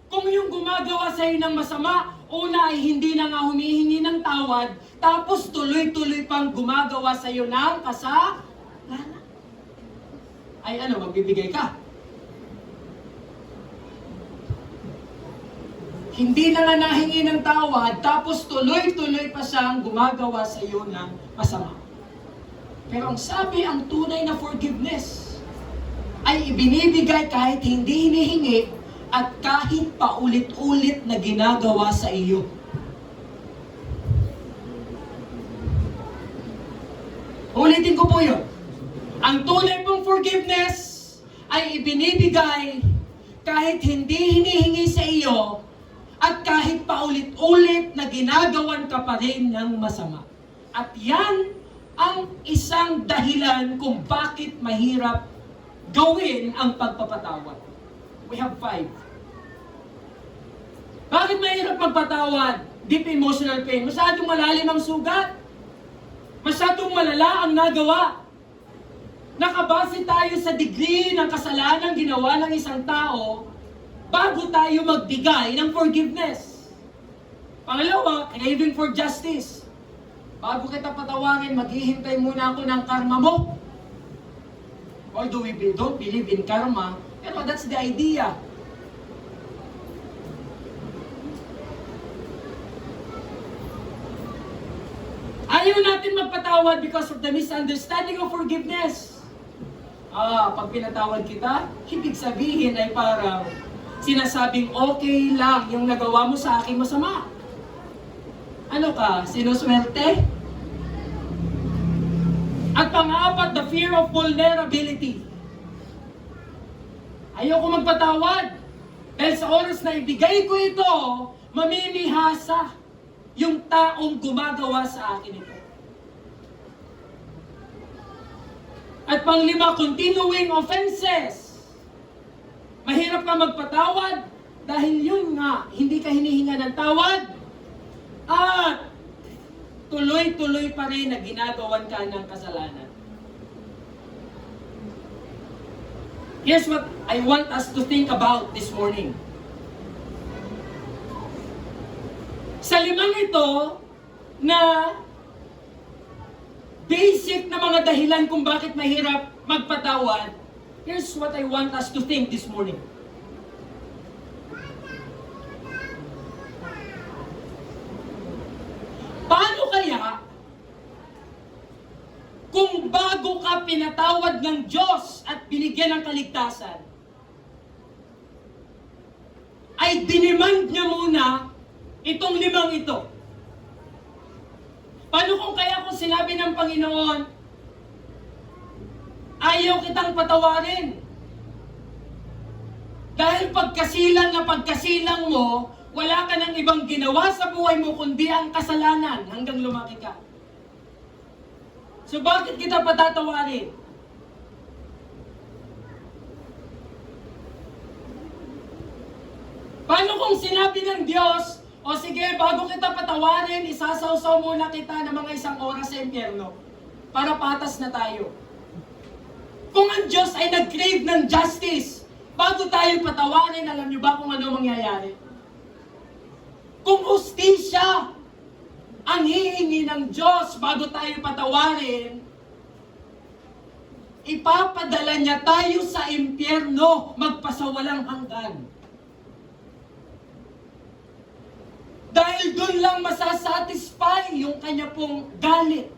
kung yung gumagawa sa iyo ng masama, una ay hindi na nga humihingi ng tawad, tapos tuloy-tuloy pang gumagawa sa iyo ng kasalanan. Ay ano, magbibigay ka? Hindi na nga nahingi ng tawad, tapos tuloy-tuloy pa siyang gumagawa sa iyo ng masama. Pero ang sabi, ang tunay na forgiveness ay ibinibigay kahit hindi hinihingi at kahit paulit-ulit na ginagawa sa iyo. Ulitin ko po yun. Ang tunay pong forgiveness ay ibinibigay kahit hindi hinihingi sa iyo at kahit paulit-ulit na ginagawan ka pa rin ng masama. At yan ang isang dahilan kung bakit mahirap gawin ang pagpapatawad. We have 5. Bakit mahirap magpatawad? Deep emotional pain. Masyadong malalim ang sugat. Masyadong malala ang nagawa. Nakabase tayo sa degree ng kasalanan ginawa ng isang tao bago tayo magbigay ng forgiveness. Pangalawa, craving for justice. Bago kita patawarin, maghihintay muna ako ng karma mo. Although we don't believe in karma, pero that's the idea. Ayaw natin magpatawad because of the misunderstanding of forgiveness. Pag pinatawad kita, ibig sabihin ay parang sinasabing okay lang yung nagawa mo sa aking masama. Ano ka? Sinuswerte? At pang-apat, the fear of vulnerability. Ayoko magpatawad. Dahil sa oras na ibigay ko ito, mamimihasa yung taong gumagawa sa akin ito. At pang-lima, continuing offenses. Mahirap ka magpatawad dahil yun nga, hindi ka hinihinga ng tawad at tuloy-tuloy pa rin na ginagawan ka ng kasalanan. Here's what I want us to think about this morning. Sa limang ito na basic na mga dahilan kung bakit mahirap magpatawad, here's what I want us to think this morning. Paano kaya kung bago ka pinatawad ng Diyos at binigyan ng kaligtasan, ay dinemand niya muna itong limang ito? Paano kung kaya kung sinabi ng Panginoon, ayaw kitang patawarin? Dahil pagkasilang mo, wala ka ng ibang ginawa sa buhay mo kundi ang kasalanan hanggang lumaki ka. So bakit kita patatawarin? Paano kung sinabi ng Diyos, o sige, bago kita patawarin, isasawsaw muna kita ng mga 1 oras sa impyerno para patas na tayo. Kung ang Diyos ay nag-crave ng justice, bago tayo patawarin, alam niyo ba kung ano mangyayari? Kung hustisya ang hihingi ng Diyos bago tayo patawarin, ipapadala niya tayo sa impyerno magpasawalang hanggan. Dahil doon lang masasatisfy yung kanya pong galit.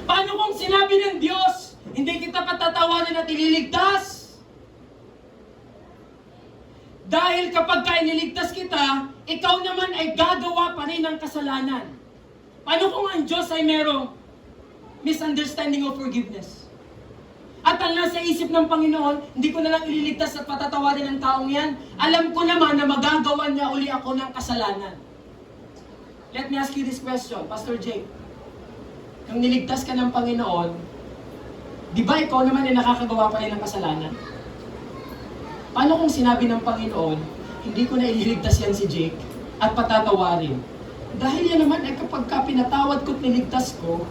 Paano kung sinabi ng Diyos, hindi kita patatawarin at ililigtas? Dahil kapag iniligtas kita, ikaw naman ay gagawa pa rin ng kasalanan. Paano kung ang Diyos ay merong misunderstanding of forgiveness? At ang nasa isip ng Panginoon, hindi ko na lang ililigtas at patatawarin ng taong yan. Alam ko naman na magagawa niya uli ako ng kasalanan. Let me ask you this question, Pastor Jake. Nung niligtas ka ng Panginoon, di ba ikaw naman ay nakakagawa pa rin ng kasalanan? Paano kung sinabi ng Panginoon, hindi ko na ililigtas yan si Jake at patatawarin? Dahil yan naman ay kapag ka pinatawad ko at niligtas ko,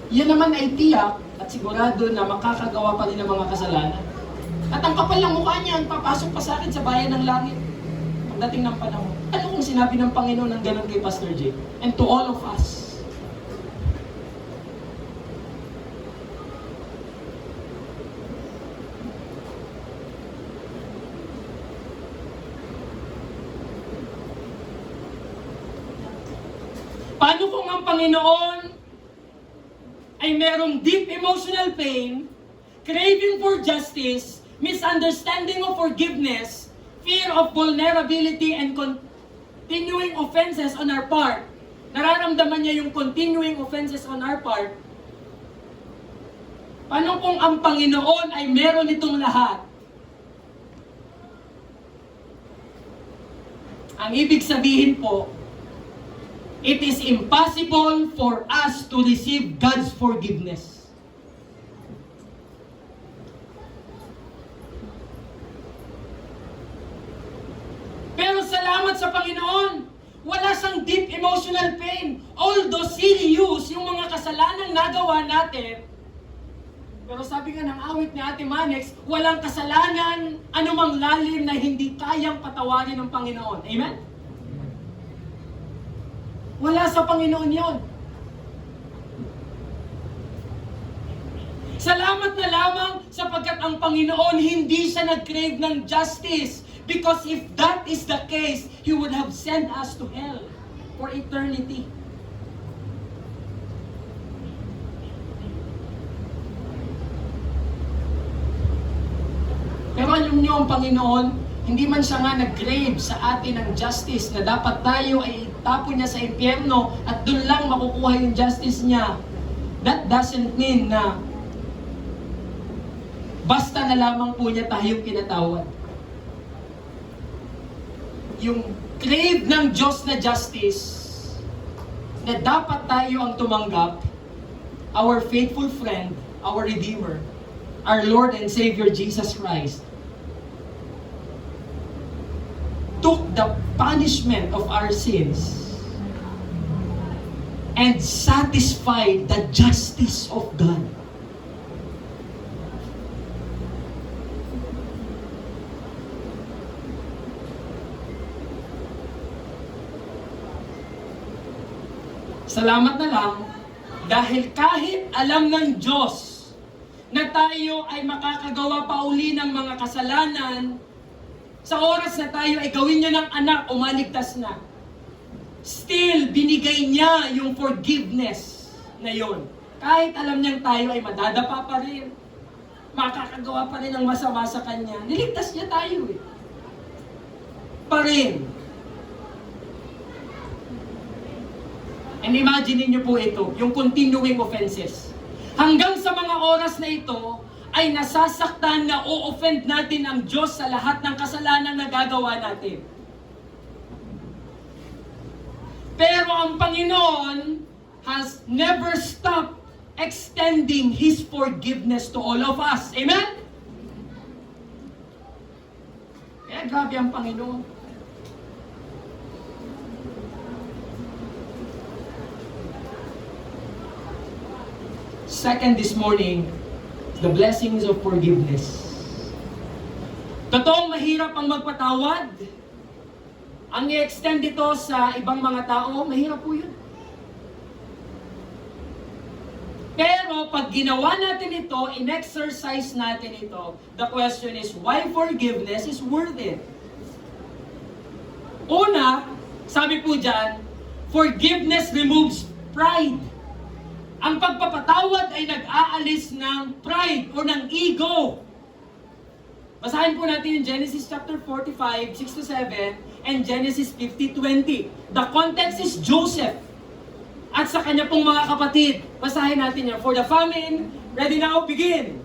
yan naman ay tiyak at sigurado na makakagawa pa rin ng mga kasalanan. At ang kapal ng mukha niya, papasok pa sa akin sa bayan ng langit pagdating ng panahon. Ano kung sinabi ng Panginoon ng ganun kay Pastor Jake? And to all of us. Paano kung ang Panginoon ay merong deep emotional pain, craving for justice, misunderstanding of forgiveness, fear of vulnerability, and continuing offenses on our part? Nararamdaman niya yung continuing offenses on our part. Paano kung ang Panginoon ay meron itong lahat? Ang ibig sabihin po, it is impossible for us to receive God's forgiveness. Pero salamat sa Panginoon, wala siyang deep emotional pain. Although serious yung mga kasalanang nagawa natin, pero sabi nga ng awit ni Ate Manex, walang kasalanan, anumang lalim na hindi kayang patawarin ng Panginoon. Amen? Wala sa Panginoon yon. Salamat na lamang sapagkat ang Panginoon hindi siya nag-crave ng justice. Because if that is the case, He would have sent us to hell for eternity. alam niyo ang Panginoon, hindi man siya nga nag-crave sa atin ng justice na dapat tayo ay itapon niya sa impyerno at doon lang makukuha yung justice niya. That doesn't mean na basta na lamang po niya tayong pinatawad. Yung crave ng Diyos na justice na dapat tayo ang tumanggap, our faithful friend, our Redeemer, our Lord and Savior Jesus Christ, took the punishment of our sins and satisfied the justice of God. Salamat na lang dahil kahit alam ng Diyos na tayo ay makakagawa pa uli ng mga kasalanan, sa oras na tayo ay gawin niya ng anak o maligtas na, still binigay niya yung forgiveness na yon. Kahit alam niyang tayo ay madadapa pa rin, makakagawa pa rin ng masama sa Kanya, niligtas niya tayo eh. Pa rin. And imagine niyo po ito, yung continuing offenses. Hanggang sa mga oras na ito, ay nasasaktan na o-offend natin ang Diyos sa lahat ng kasalanan na gagawa natin. Pero ang Panginoon has never stopped extending His forgiveness to all of us. Amen? Kaya grabe ang Panginoon. Second this morning, the blessings of forgiveness. Totoong mahirap ang magpatawad. Ang i-extend ito sa ibang mga tao, mahirap po yun. Pero pag ginawa natin ito, in-exercise natin ito, the question is, why forgiveness is worth it? Una, sabi po dyan, forgiveness removes pride. Ang pagpapatawad ay nag-aalis ng pride o ng ego. Basahin po natin yung Genesis chapter 45, 6-7 and Genesis 50:20. The context is Joseph at sa kanya pong mga kapatid. Basahin natin yan. For the famine, ready now, begin.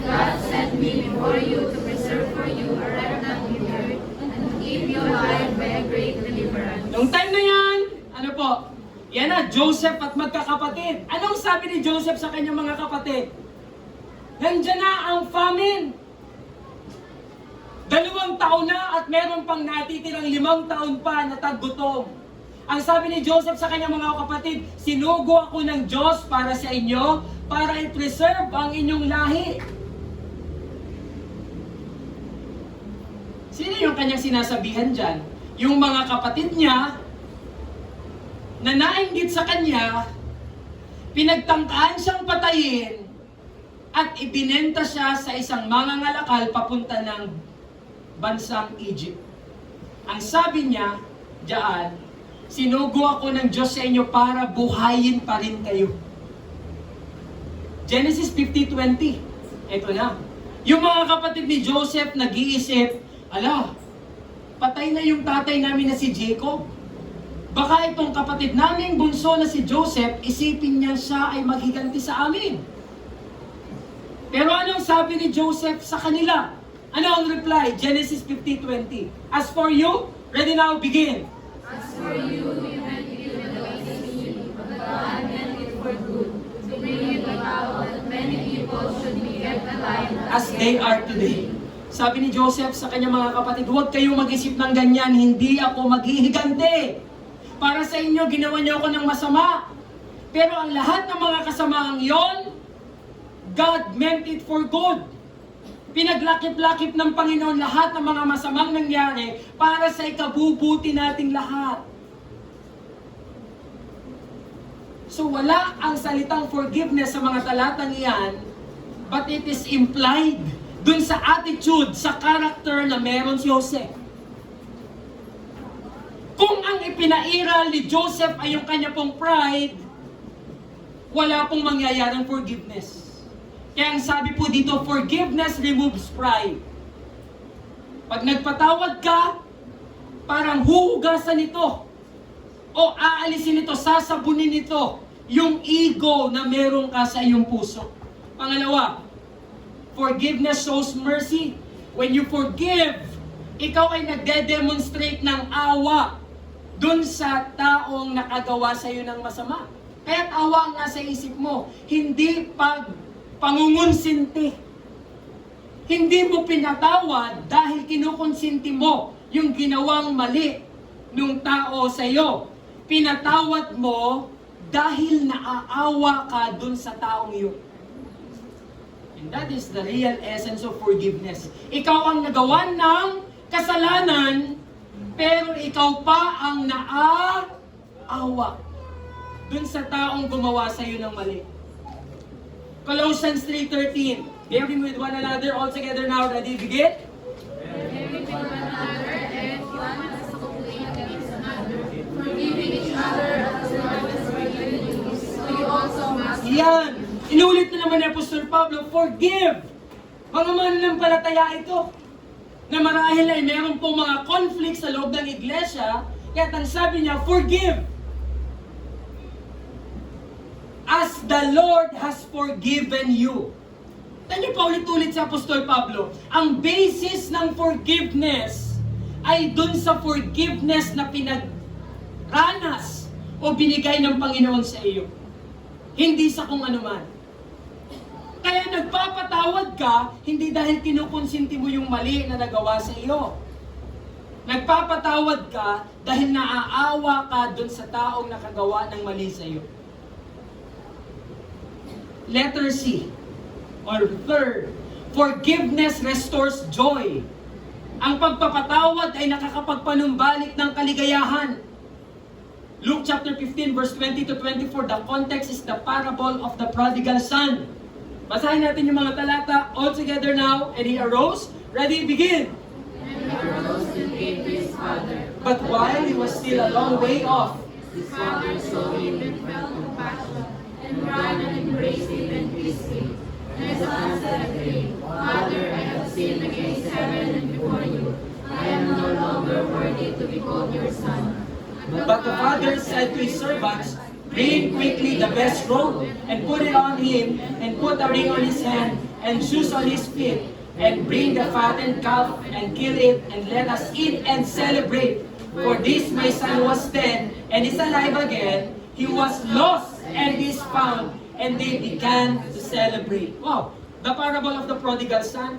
God sent me before you to preserve for you a remnant in the earth and to keep you alive by a great deliverance. Noong time na yan, ano po, yan na, Joseph at magkakapatid. Anong sabi ni Joseph sa kanyang mga kapatid? Nandiyan na ang famine. 2 taon na at meron pang natitirang 5 taon pa na taggutom. Ang sabi ni Joseph sa kanyang mga kapatid, sinugo ako ng Diyos para sa inyo, para i-preserve ang inyong lahi. Sino yung kanyang sinasabihan dyan? Yung mga kapatid niya, na nainggit sa kanya, pinagtangkaan siyang patayin, at ibinenta siya sa isang mangangalakal papunta ng bansang Egypt. Ang sabi niya, diyan, sinugo ako ng Diyos sa inyo para buhayin pa rin kayo. Genesis 50:20. Ito na. Yung mga kapatid ni Joseph nag-iisip, ala, patay na yung tatay namin na si Jacob. Baka itong kapatid naming bunso na si Joseph, isipin niya siya ay maghiganti sa amin. Pero anong sabi ni Joseph sa kanila? Ano ang reply? Genesis 50:20. As for you, ready now, begin. As for you, you meant it against me, but God meant it for good, to bring it about that many people should be kept alive As they are today. Sabi ni Joseph sa kanyang mga kapatid, huwag kayong mag-isip ng ganyan, hindi ako maghihiganti. Para sa inyo, ginawa niyo ako ng masama. Pero ang lahat ng mga kasamaang yon, God meant it for good. Pinaglakip-lakip ng Panginoon lahat ng mga masamang nangyari para sa ikabubuti nating lahat. So wala ang salitang forgiveness sa mga talatang iyan, but it is implied dun sa attitude, sa character na meron si Jose. Kung ang ipinairal ni Joseph ay yung kanya pong pride, wala pong mangyayaring forgiveness. Kaya ang sabi po dito, forgiveness removes pride. Pag nagpatawad ka, parang huhugasan ito o aalisin ito, sasabunin ito yung ego na meron ka sa iyong puso. Pangalawa, forgiveness shows mercy. When you forgive, ikaw ay nagde-demonstrate ng awa dun sa taong nakagawa sa iyo ng masama. Kaya't awa ang nasa isip mo, hindi pangungunsinti. Hindi mo pinatawad dahil kinukonsinti mo yung ginawang mali nung tao sa iyo. Pinatawad mo dahil naaawa ka dun sa taong iyon. And that is the real essence of forgiveness. Ikaw ang nagawa ng kasalanan, pero ikaw pa ang naaawa dun sa taong gumawa sa iyo ng mali. Colossians 3:13. Bearing with one another all together now. Ready, begin? Bearing with one another, and if one has a complaint against another, forgiving each other as the Lord has forgiven you, so you also must. Yan! Inulit na naman ni Apostol Pablo, forgive! Mga mananampalataya ito, na marahil ay meron pong mga conflict sa loob ng iglesia, kaya ang sabi niya, forgive! As the Lord has forgiven you. Tanyo pa ulit-ulit sa Apostol Pablo, ang basis ng forgiveness ay dun sa forgiveness na pinag-ranas o binigay ng Panginoon sa iyo. Hindi sa kung ano man. Kaya nagpapatawad ka, hindi dahil kinukonsinti mo yung mali na nagawa sa iyo. Nagpapatawad ka dahil naaawa ka dun sa taong nakagawa ng mali sa iyo. Letter C, or third, forgiveness restores joy. Ang pagpapatawad ay nakakapagpanumbalik ng kaligayahan. Luke chapter 15 verse 20 to 24, the context is the parable of the prodigal son. Basahin natin yung mga talata all together now. And he arose. Ready, begin. And he arose and came to his father. But while he was still a long way off, His father saw him and felt compassion, and ran and embraced him and kissed him. And his son said to him, Father, I have sinned against heaven and before you. I am no longer worthy to be called your son. but the father said to his servants, bring quickly the best robe, and put it on him, and put a ring on his hand, and shoes on his feet, and bring the fattened calf, and kill it, and let us eat and celebrate. For this my son was dead, and is alive again. He was lost, and is found. And they began to celebrate. Wow! The parable of the prodigal son.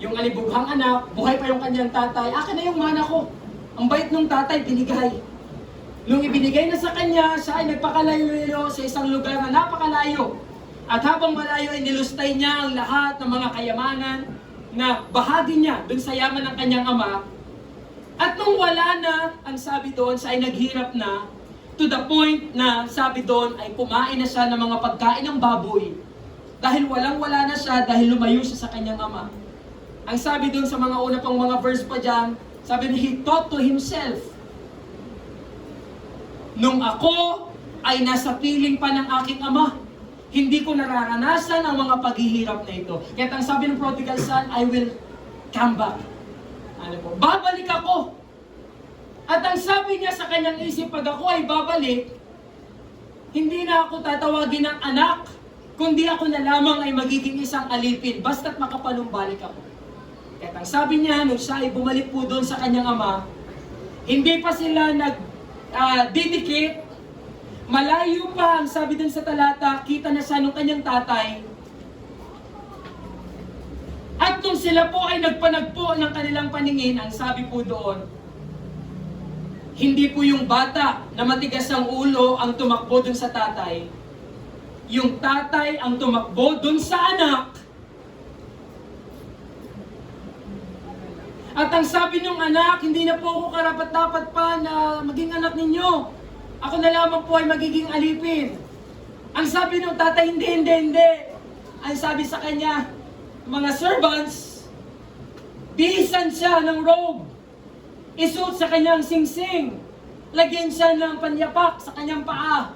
Yung alibughang anak, buhay pa yung kanyang tatay. Akin na yung mana ko. Ang bait ng tatay, binigay. Nung ibinigay na sa kanya, siya ay nagpakalayo sa isang lugar na napakalayo. At habang malayo, inilustay niya ang lahat ng mga kayamanan na bahagi niya dun sa yaman ng kanyang ama. At nung wala na, ang sabi doon, siya ay naghirap na, to the point na sabi doon ay kumain na siya ng mga pagkain ng baboy. Dahil walang-wala na siya, dahil lumayo siya sa kanyang ama. Ang sabi doon sa mga una pang mga verse pa dyan, sabi niya, he thought to himself, nung ako ay nasa piling pa ng aking ama, hindi ko nararanasan ang mga paghihirap na ito. Kaya ang sabi ng prodigal son, I will come back. Ano po? Babalik ako. At ang sabi niya sa kanyang isip, pag ako ay babalik, hindi na ako tatawagin ng anak, kundi ako na lamang ay magiging isang alipin, basta't makapanumbalik ako. Kaya ang sabi niya, nung siya ay bumalik po doon sa kanyang ama, hindi pa sila didikit, malayo pa, ang sabi doon sa talata, kita na siya nung kanyang tatay. At nung sila po ay nagpanagpo ng kanilang paningin, ang sabi po doon, hindi po yung bata na matigas ang ulo ang tumakbo doon sa tatay. Yung tatay ang tumakbo doon sa anak. At ang sabi ng anak, hindi na po ako karapat-dapat pa na maging anak ninyo. Ako na lamang po ay magiging alipin. Ang sabi ng tatay, hindi. Ang sabi sa kanya, mga servants, bihisan siya ng robe. isuot sa kanyang singsing. Lagyan siya ng panyapak sa kanyang paa.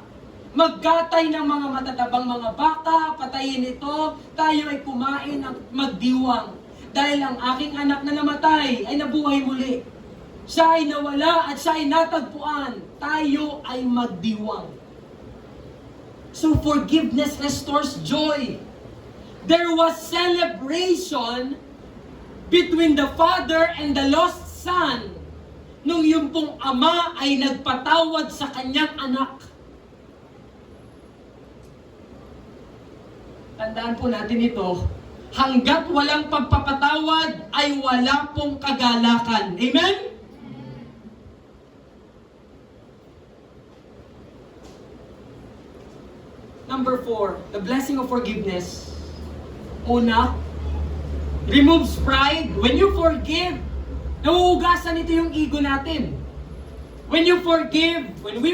Maggatay ng mga matatabang mga baka, patayin ito, tayo ay kumain at magdiwang. Dahil ang aking anak na namatay ay nabuhay muli. Siya ay nawala at siya ay natagpuan. Tayo ay magdiwang. So forgiveness restores joy. There was celebration between the father and the lost son nung yung pong ama ay nagpatawad sa kanyang anak. Tandaan po natin ito, hanggat walang pagpapatawad ay wala pong kagalakan. Amen? Number 4, the blessing of forgiveness. Una, removes pride. When you forgive, nauugasan ito yung ego natin. When we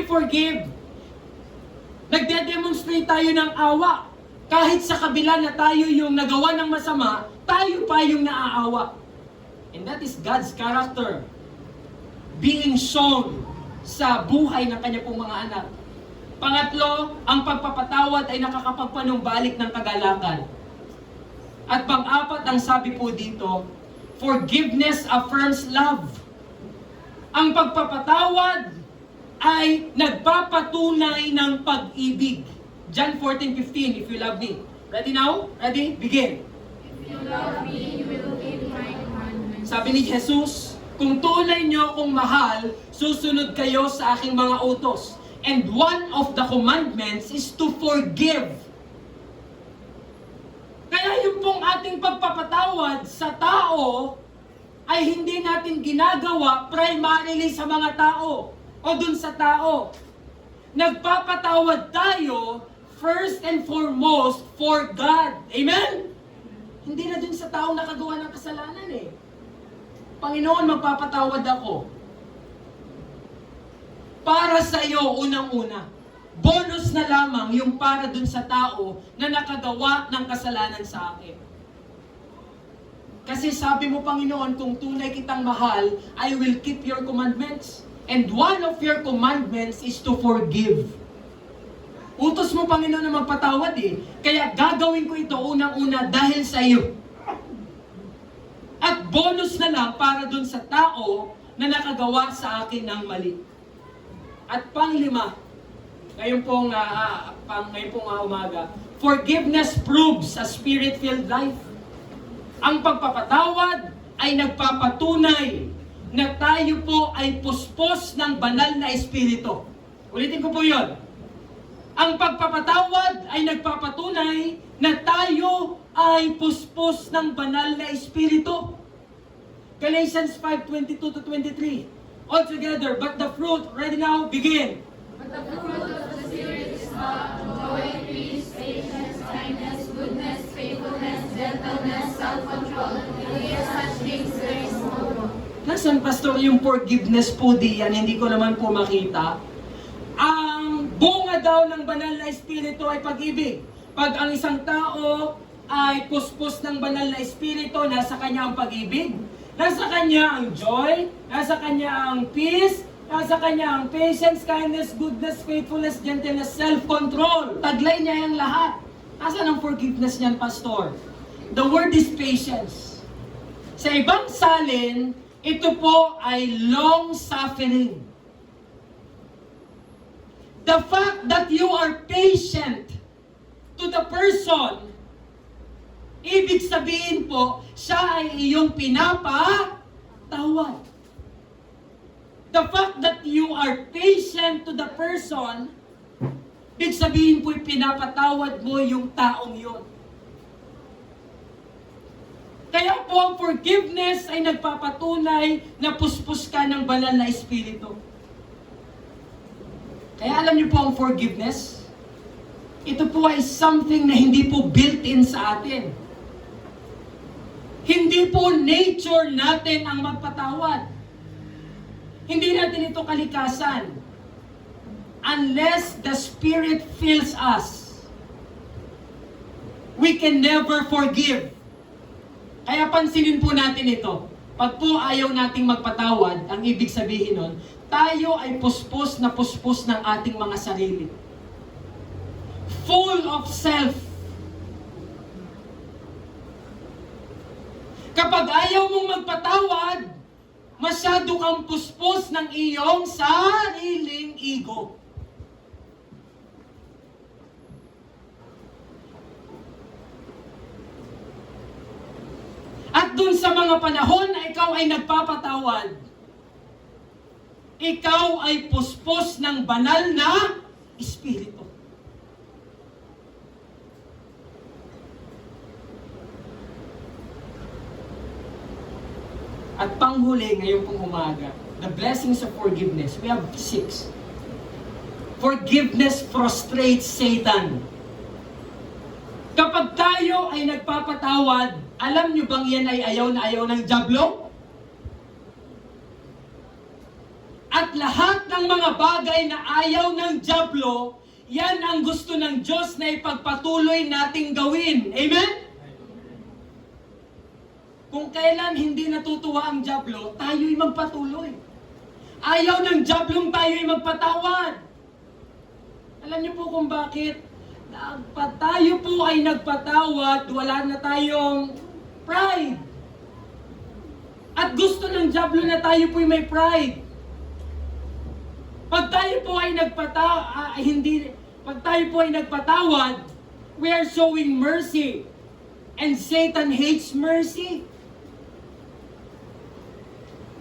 forgive, nagde-demonstrate tayo ng awa. Kahit sa kabila na tayo yung nagawa ng masama, tayo pa yung naaawa. And that is God's character being shown sa buhay ng kanya pong mga anak. Pangatlo, ang pagpapatawad ay nakakapagpanumbalik ng kagalakan. At pang-apat, ang sabi po dito, forgiveness affirms love. Ang pagpapatawad ay nagpapatunay ng pag-ibig. John 14:15, if you love me. Ready now? Ready? Begin. If you love me, you will keep my commandments. Sabi ni Jesus, kung tunay niyo akong mahal, susunod kayo sa aking mga utos. And one of the commandments is to forgive. Kaya yung pong ating pagpapatawad sa tao ay hindi natin ginagawa primarily sa mga tao o dun sa tao. Nagpapatawad tayo first and foremost for God. Amen? Hindi na dun sa taong nakagawa ng kasalanan eh. Panginoon, magpapatawad ako. Para sa iyo, unang-una. Bonus na lamang yung para dun sa tao na nakagawa ng kasalanan sa akin. Kasi sabi mo, Panginoon, kung tunay kitang mahal, I will keep your commandments. And one of your commandments is to forgive. Utos mo, Panginoon, na magpatawad eh. Kaya gagawin ko ito unang-una dahil sa iyo. At bonus na lang para dun sa tao na nakagawa sa akin ng mali. At panglima, ngayon pong umaga, forgiveness proves a spirit-filled life. Ang pagpapatawad ay nagpapatunay na tayo po ay puspos ng banal na espiritu. Ulitin ko po yun. Ang pagpapatawad ay nagpapatunay na tayo ay puspos ng banal na espiritu. Galatians 5:22-23. All together, but the fruit, ready now, begin. But the fruit of the Spirit is love, joy, peace, patience, kindness, goodness, faithfulness, gentleness, self-control. Against such things there is no law. Nasaan, Pastor, yung forgiveness po diyan? Hindi ko naman po makita. Ang bunga daw ng banal na espiritu ay pag-ibig. Pag ang isang tao ay puspos ng banal na espiritu, nasa kanya ang pag-ibig. Nasa kanya ang joy, nasa kanya ang peace, nasa kanya ang patience, kindness, goodness, faithfulness, gentleness, self-control. Taglay niya yung lahat. Nasaan ang forgiveness niyan, Pastor? The word is patience. Sa ibang salin, ito po ay long-suffering. The fact that you are patient to the person, ibig sabihin po, siya ay iyong pinapatawad. The fact that you are patient to the person, ibig sabihin po, pinapatawad mo yung taong yun. Kaya po ang forgiveness ay nagpapatunay na puspos ka ng banal na espiritu. Kaya alam niyo po ang forgiveness, ito po ay something na hindi po built-in sa atin. Hindi po nature natin ang magpatawad. Hindi natin ito kalikasan. Unless the Spirit fills us, we can never forgive. Kaya pansinin po natin ito. Pag po ayaw nating magpatawad, ang ibig sabihin nun, tayo ay puspos ng ating mga sarili. Full of self. Kapag ayaw mong magpatawad, masyado kang puspos ng iyong sariling ego. At dun sa mga panahon na ikaw ay nagpapatawad, ikaw ay puspos ng banal na Espiritu. At panghuli ngayon pong umaga, the blessings of forgiveness. We have 6. Forgiveness frustrates Satan. Kapag tayo ay nagpapatawad, alam nyo bang yan ay ayaw na ayaw ng dyablo? At lahat ng mga bagay na ayaw ng dyablo, yan ang gusto ng Diyos na ipagpatuloy nating gawin. Amen? Kung kailan hindi natutuwa ang dyablo, tayo'y magpatuloy. Ayaw ng dyablong tayo'y magpatawad. Alam niyo po kung bakit? Tayo po ay nagpatawad, wala na tayong pride. At gusto ng dyablo na tayo po'y may pride. Pag tayo po ay nagpatawad, we are showing mercy. And Satan hates mercy.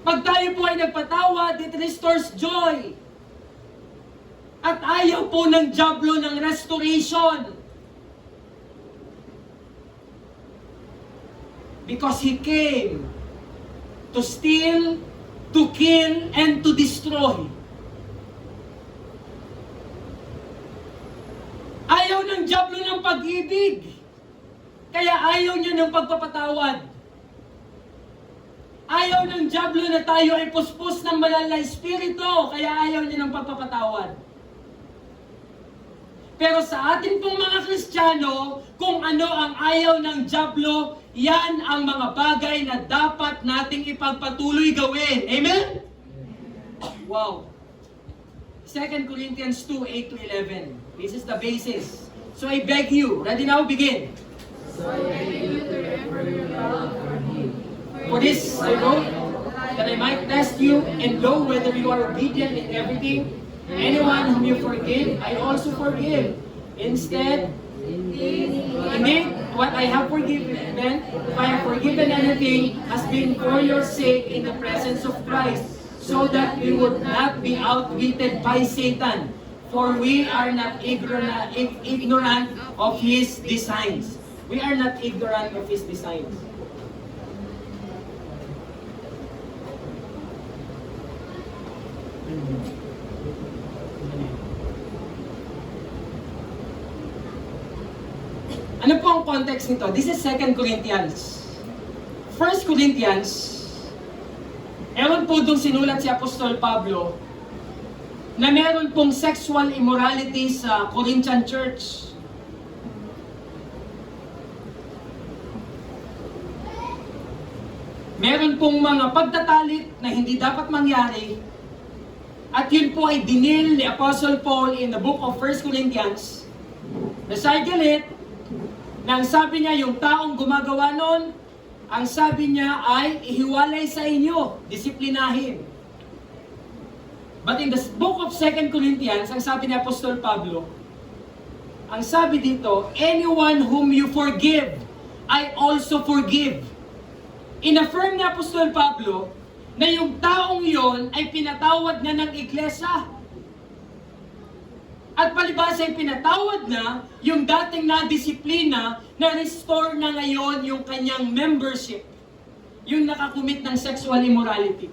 Pag tayo po ay nagpatawad, it restores joy. At ayaw po ng dyablo ng restoration. Because he came to steal, to kill, and to destroy. Ayaw ng dyablo ng pag-ibig. Kaya ayaw niya ng pagpapatawad. Ayaw ng dyablo na tayo ay puspos ng banal na Espiritu. Kaya ayaw niya ng pagpapatawad. Pero sa atin pong mga Kristiyano, kung ano ang ayaw ng dyablo, yan ang mga bagay na dapat nating ipagpatuloy gawin. Amen? Wow. 2 Corinthians 2:8-11. This is the basis. So I beg you, ready now, begin. So I beg you to remember your love for me. For this I wrote, that I might test you and know whether you are obedient in everything. Anyone whom you forgive, I also forgive. Instead, indeed, what I have forgiven, if I have forgiven anything, has been for your sake in the presence of Christ, so that we would not be outwitted by Satan. For we are not ignorant of his designs. We are not ignorant of his designs. Ano po ang context nito? This is 2 Corinthians. 1 Corinthians, ewan po doon sinulat si Apostol Pablo na meron pong sexual immorality sa Corinthian church. Meron pong mga pagtatalit na hindi dapat mangyari. At yun po ay dinil ni Apostle Paul in the book of 1 Corinthians. Nasay galit, na ang sabi niya, yung taong gumagawa nun, ang sabi niya ay ihiwalay sa inyo, disiplinahin. But in the book of 2 Corinthians, ang sabi ni Apostol Pablo, ang sabi dito, anyone whom you forgive, I also forgive. In-affirm ni Apostol Pablo na yung taong yon ay pinatawad na ng iglesia. At palibhasa ay pinatawad na yung dating na-disiplina na restore na ngayon yung kanyang membership. Yung nakakumit ng sexual immorality.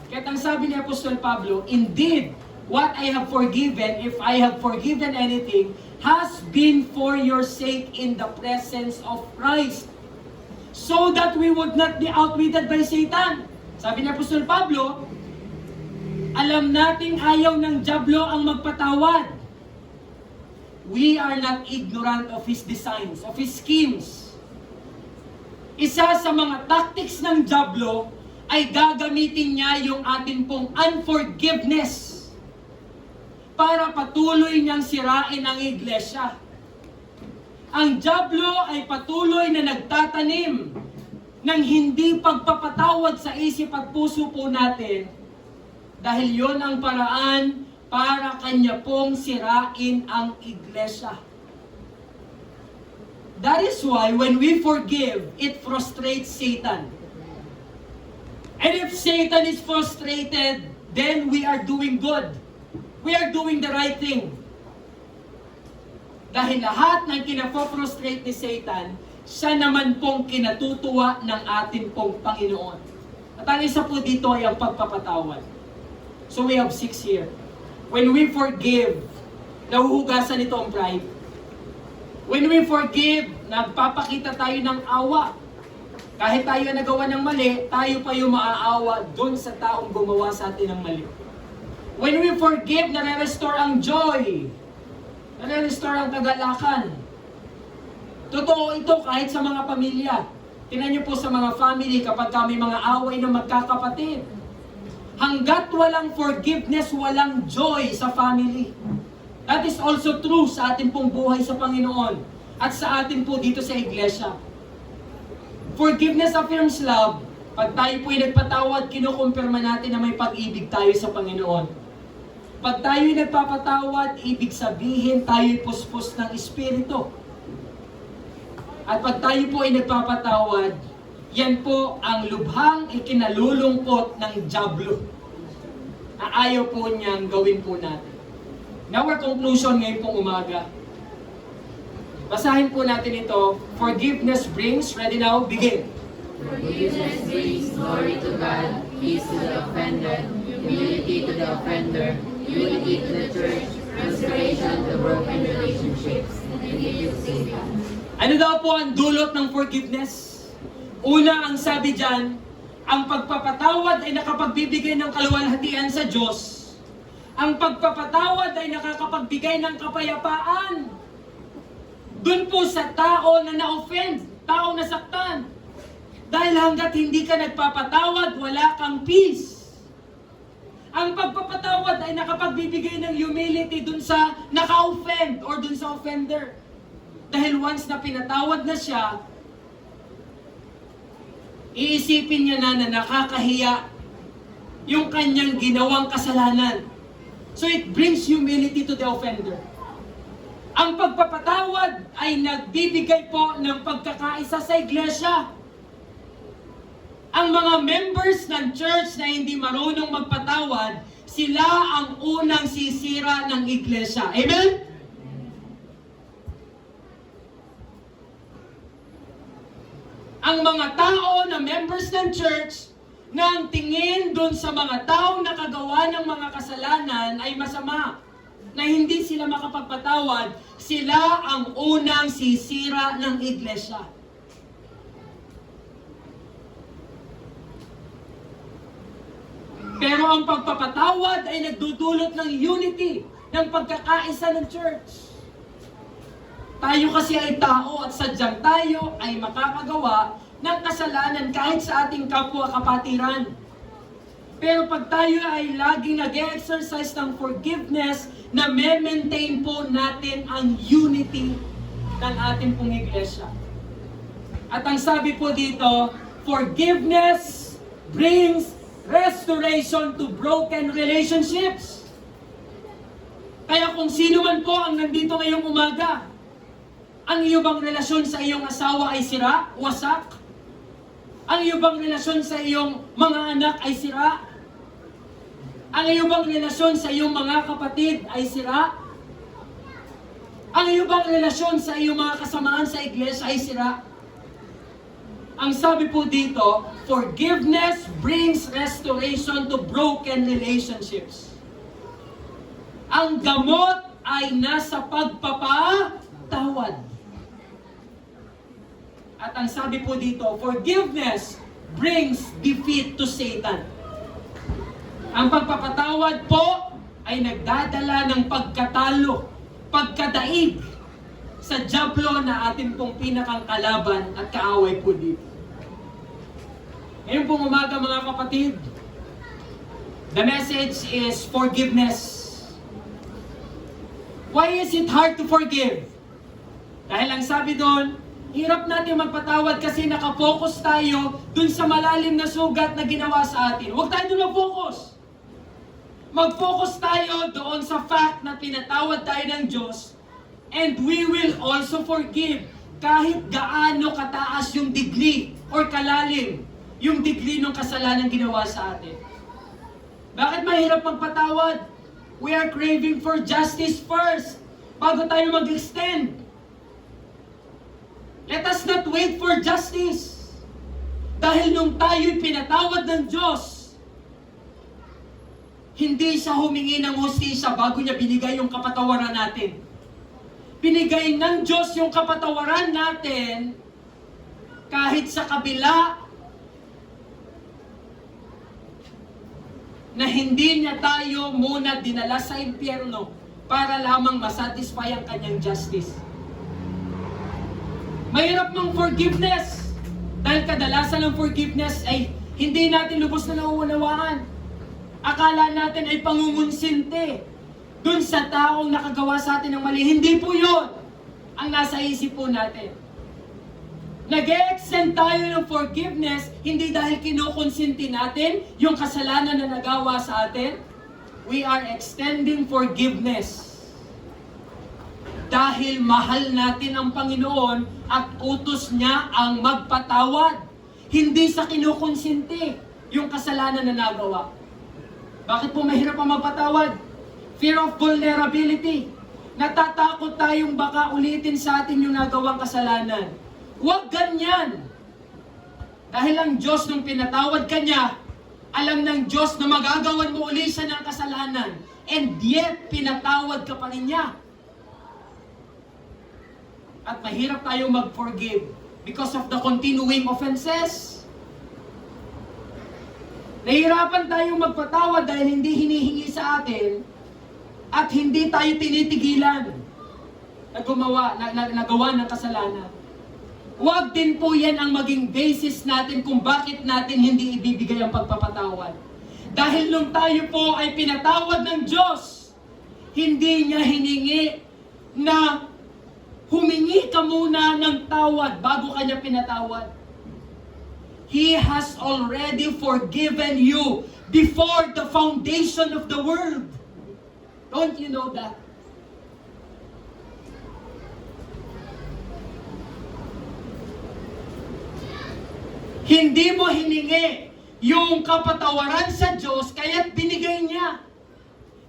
Kaya ang sabi ni Apostol Pablo, indeed, what I have forgiven, if I have forgiven anything, has been for your sake in the presence of Christ. So that we would not be outwitted by Satan. Sabi ni Apostol Pablo, alam nating ayaw ng dyablo ang magpatawad. We are not ignorant of his designs, of his schemes. Isa sa mga tactics ng dyablo ay gagamitin niya yung atin pong unforgiveness para patuloy niyang sirain ang iglesia. Ang dyablo ay patuloy na nagtatanim ng hindi pagpapatawad sa isip at puso po natin dahil yon ang paraan para kanya pong sirain ang iglesia. That is why when we forgive, it frustrates Satan. And if Satan is frustrated, then we are doing good. We are doing the right thing. Dahil lahat ng kinapofrustrate ni Satan, siya naman pong kinatutuwa ng ating pong Panginoon. At ang isa po dito ay ang pagpapatawad. So we have 6 here. When we forgive, nahuhugasan ito ang pride. When we forgive, nagpapakita tayo ng awa. Kahit tayo nagawa ng mali, tayo pa yung maaawa doon sa taong gumawa sa atin ng mali. When we forgive, nare-restore ang joy. Nare-restore ang kagalakan. Totoo ito kahit sa mga pamilya. Tingnan niyo po sa mga family kapag kami mga away ng magkakapatid. Hanggat walang forgiveness, walang joy sa family. That is also true sa ating pong buhay sa Panginoon at sa atin po dito sa iglesia. Forgiveness affirms love. Pag tayo po'y nagpatawad, kinukumpirma natin na may pag-ibig tayo sa Panginoon. Pag tayo'y nagpapatawad, ibig sabihin tayo'y puspos ng Espiritu. At pag tayo po ay nagpapatawad, yan po ang lubhang ikinalulungkot ng dyablo na ayaw po niyang gawin po natin. Now our conclusion ngayon pong umaga. Basahin po natin ito. Forgiveness brings, ready now, begin. Forgiveness brings glory to God, peace to the offended, humility to the offender, unity to the church, restoration to broken relationships, and gives Satan. Ano daw po ang dulot ng forgiveness? Una, ang sabi dyan, ang pagpapatawad ay nakapagbibigay ng kaluwalhatian sa Diyos. Ang pagpapatawad ay nakakapagbigay ng kapayapaan dun po sa tao na na-offend, tao na saktan. Dahil hanggat hindi ka nagpapatawad, wala kang peace. Ang pagpapatawad ay nakapagbibigay ng humility dun sa naka-offend or dun sa offender. Dahil once na pinatawad na siya, iisipin niya na nakakahiya yung kanyang ginawang kasalanan. So it brings humility to the offender. Ang pagpapatawad ay nagbibigay po ng pagkakaisa sa iglesia. Ang mga members ng church na hindi marunong magpatawad, sila ang unang sisira ng iglesia. Amen? Ang mga tao na members ng church na ang tingin dun sa mga taong nakagawa ng mga kasalanan ay masama, na hindi sila makapagpatawad, sila ang unang sisira ng iglesia. Pero ang pagpapatawad ay nagdudulot ng unity, ng pagkakaisa ng church. Tayo kasi ay tao at sadyang tayo ay makakagawa ng kasalanan kahit sa ating kapwa-kapatiran. Pero pag tayo ay laging nag-exercise ng forgiveness, na maintain po natin ang unity ng ating pong iglesia. At ang sabi po dito, forgiveness brings restoration to broken relationships. Kaya kung sino man po ang nandito ngayong umaga, ang iyo bang relasyon sa iyong asawa ay sira, wasak? Ang iyo bang relasyon sa iyong mga anak ay sira? Ang iyo bang relasyon sa iyong mga kapatid ay sira? Ang iyo bang relasyon sa iyong mga kasamaan sa iglesia ay sira? Ang sabi po dito, forgiveness brings restoration to broken relationships. Ang gamot ay nasa pagpapatawad. At ang sabi po dito, forgiveness brings defeat to Satan. Ang pagpapatawad po ay nagdadala ng pagkatalo, pagkadaig sa dyablo na ating pong pinakang kalaban at kaaway po dito. Ngayon pong umaga mga kapatid, the message is forgiveness. Why is it hard to forgive? Dahil ang sabi doon, hirap natin magpatawad kasi nakapokus tayo dun sa malalim na sugat na ginawa sa atin. Huwag tayo dun mag-focus. Mag-focus tayo doon sa fact na pinatawad tayo ng Diyos, and we will also forgive kahit gaano kataas yung degree or kalalim yung degree ng kasalanan ginawa sa atin. Bakit mahirap magpatawad? We are craving for justice first bago tayo mag-extend. Let us not wait for justice. Dahil nung tayo'y pinatawad ng Diyos, hindi siya humingi ng hustisya bago niya binigay yung kapatawaran natin. Binigay ng Diyos yung kapatawaran natin kahit sa kabila na hindi niya tayo muna dinala sa impyerno para lamang masatisfy ang kanyang justice. Mahirap mang forgiveness dahil kadalasan ng forgiveness ay hindi natin lubos na nauunawaan. Akala natin ay pangungunsinte dun sa taong nakagawa sa atin ng mali. Hindi po yun ang nasa isip po natin. Nag-extend tayo ng forgiveness hindi dahil kinukonsinti natin yung kasalanan na nagawa sa atin. We are extending forgiveness dahil mahal natin ang Panginoon at utos niya ang magpatawad. Hindi sa kinukonsinti yung kasalanan na nagawa. Bakit po mahirap ang magpatawad? Fear of vulnerability. Natatakot tayong baka ulitin sa atin yung nagawang kasalanan. Huwag ganyan. Dahil ang Diyos nung pinatawad ka niya, alam ng Diyos na magagawan mo uli siya ng kasalanan. And yet, pinatawad ka pa rin niya. At mahirap tayong mag-forgive because of the continuing offenses. Nahihirapan tayong magpatawad dahil hindi hinihingi sa atin at hindi tayo tinitigilan na nagawa ng kasalanan. Huwag din po yan ang maging basis natin kung bakit natin hindi ibibigay ang pagpapatawad. Dahil nung tayo po ay pinatawad ng Diyos, hindi niya hiningi na humingi ka muna ng tawad bago kanya pinatawad. He has already forgiven you before the foundation of the world. Don't you know that? Hindi mo hiningi yung kapatawaran sa Diyos, kaya't binigay niya.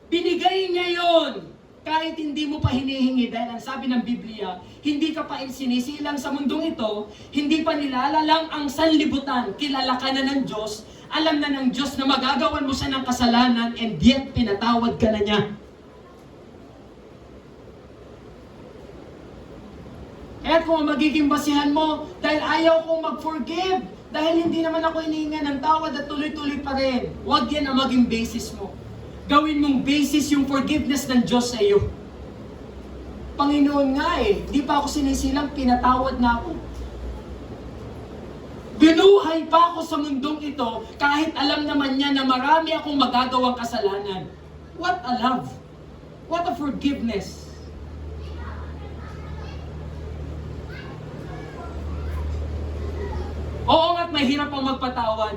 Binigay niya yon. Kahit hindi mo pa hinihingi, dahil ang sabi ng Biblia, hindi ka pa sinisilang sa mundong ito, hindi pa nilalalang ang sanlibutan, kilala ka na ng Diyos, alam na ng Diyos na magagawan mo siya ng kasalanan, and yet pinatawad ka na niya. Kaya kung magiging basihan mo, dahil ayaw kong mag-forgive, dahil hindi naman ako hinihinga ng tawad at tuloy-tuloy pa rin, huwag yan ang maging basis mo. Gawin mong basis yung forgiveness ng Diyos sa iyo. Panginoon nga di pa ako sinisilang, pinatawad na ako. Binuhay pa ako sa mundong ito kahit alam naman niya na marami akong magagawang kasalanan. What a love! What a forgiveness! Oo nga't mahirap ang magpatawad.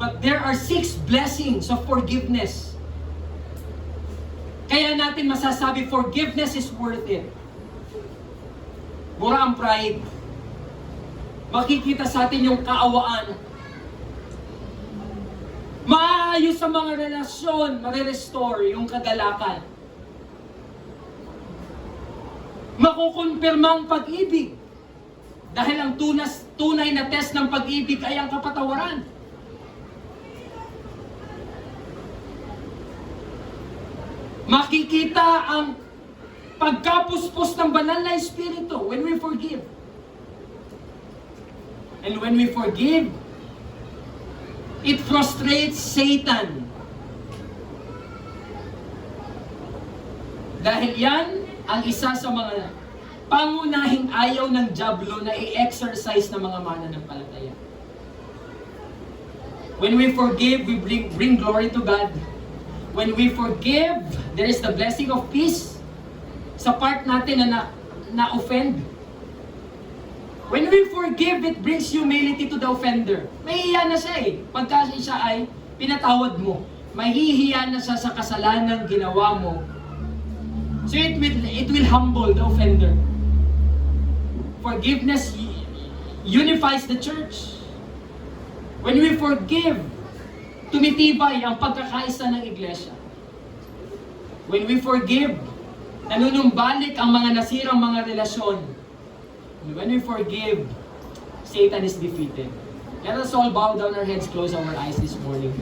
But there are 6 blessings of forgiveness. Kaya natin masasabi, forgiveness is worth it. Mura ang pride. Makikita sa atin yung kaawaan. Maayos sa mga relasyon, marirestore yung kagalakan. Makukumpirma ang pag-ibig. Dahil ang tunay na test ng pag-ibig ay ang kapatawaran. Makikita ang pagkapuspos ng banal na Espiritu when we forgive. And when we forgive, it frustrates Satan. Dahil yan ang isa sa mga pangunahing ayaw ng dyablo na i-exercise ng mga mananampalataya. When we forgive, we bring glory to God. When we forgive, there is the blessing of peace sa part natin na offend. When we forgive, it brings humility to the offender. Mahihiya na siya eh. Pagka siya ay pinatawad mo, mahihiya na siya sa kasalanan ginawa mo. So it will humble the offender. Forgiveness unifies the church. When we forgive, tumitibay ang pagkakaisa ng iglesia. When we forgive, nanunumbalik ang mga nasirang mga relasyon. When we forgive, Satan is defeated. Let us all bow down our heads, close our eyes this morning.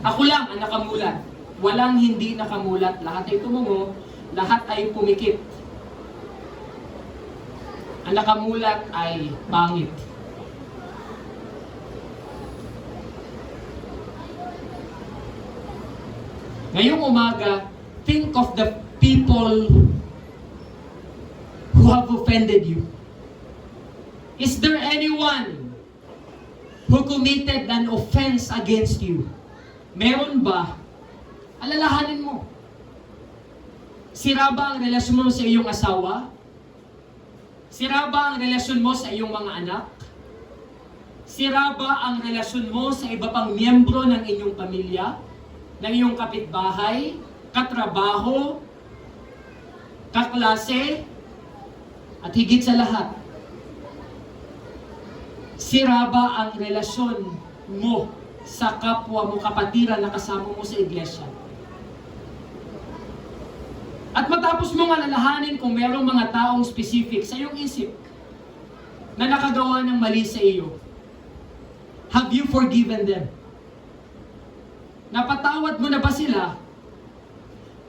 Ako lang ang nakamulat. Walang hindi nakamulat. Lahat ay tumungo, lahat ay pumikit. Ang nakamulat ay pangit. Ngayong umaga, think of the people who have offended you. Is there anyone who committed an offense against you? Meron ba? Alalahanin mo. Sira ba ang relasyon mo sa iyong asawa? Sira ba ang relasyon mo sa iyong mga anak? Sira ba ang relasyon mo sa iba pang miyembro ng inyong pamilya? Ng iyong kapitbahay? Katrabaho? Kaklase? At higit sa lahat, sira ba ang relasyon mo sa kapwa mo, kapatiran na kasama mo sa iglesia? At matapos mong alalahanin kung merong mga taong specific sa iyong isip na nakagawa ng mali sa iyo, have you forgiven them? Napatawad mo na ba sila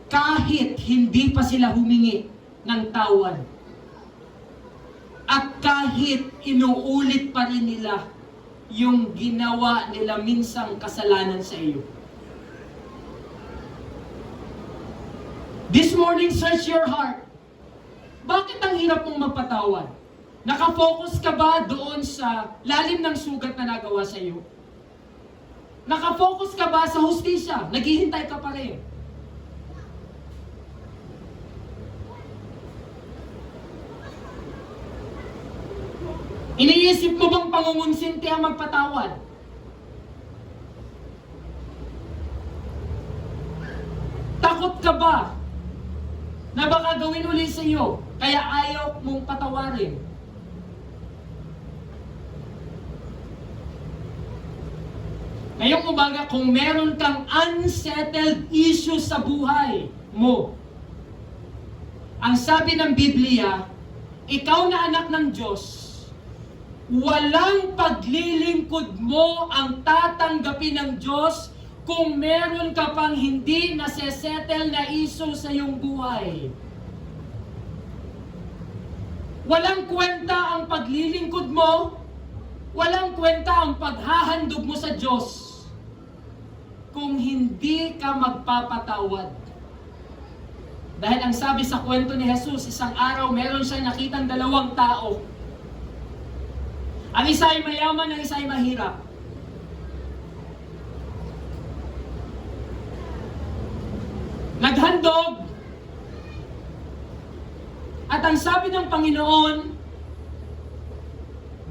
kahit hindi pa sila humingi ng tawad? At kahit inuulit pa rin nila yung ginawa nila minsang kasalanan sa iyo. This morning, search your heart. Bakit ang hirap mong magpatawad? Nakafocus ka ba doon sa lalim ng sugat na nagawa sa iyo? Nakafocus ka ba sa hustisya? Naghihintay ka pa rin. Iniisip mo bang pangungunsinti ang magpatawad? Takot ka ba na baka gawin uli sa iyo, kaya ayaw mong patawarin? Ngayong umaga, kung meron kang unsettled issue sa buhay mo, ang sabi ng Biblia, ikaw na anak ng Diyos, walang paglilingkod mo ang tatanggapin ng Diyos kung meron ka pang hindi nase-settle na issue sa iyong buhay. Walang kwenta ang paglilingkod mo, walang kwenta ang paghahandog mo sa Diyos kung hindi ka magpapatawad. Dahil ang sabi sa kwento ni Jesus, isang araw meron siyang nakitang dalawang tao. Ang isa ay mayaman, ang isa ay mahirap. Naghandog. At ang sabi ng Panginoon,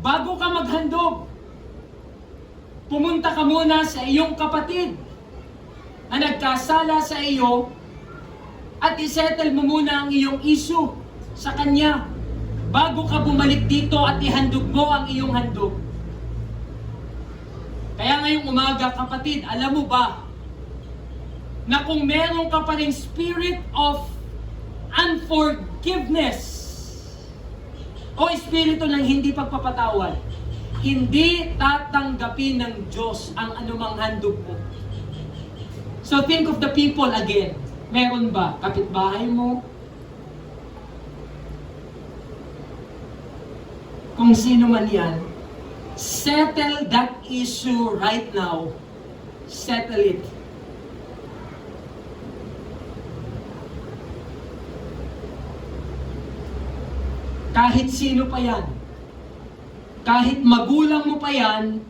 bago ka maghandog, pumunta ka muna sa iyong kapatid na nagkasala sa iyo at isettle mo muna ang iyong issue sa kanya bago ka bumalik dito at ihandog mo ang iyong handog. Kaya ngayong umaga, kapatid, alam mo ba na kung meron ka pa ring spirit of unforgiveness o espiritu ng hindi pagpapatawad, hindi tatanggapin ng Diyos ang anumang handog mo. So think of the people again. Meron ba? Kapitbahay mo? Kung sino man yan, settle that issue right now. Settle it. Kahit sino pa yan, kahit magulang mo pa yan,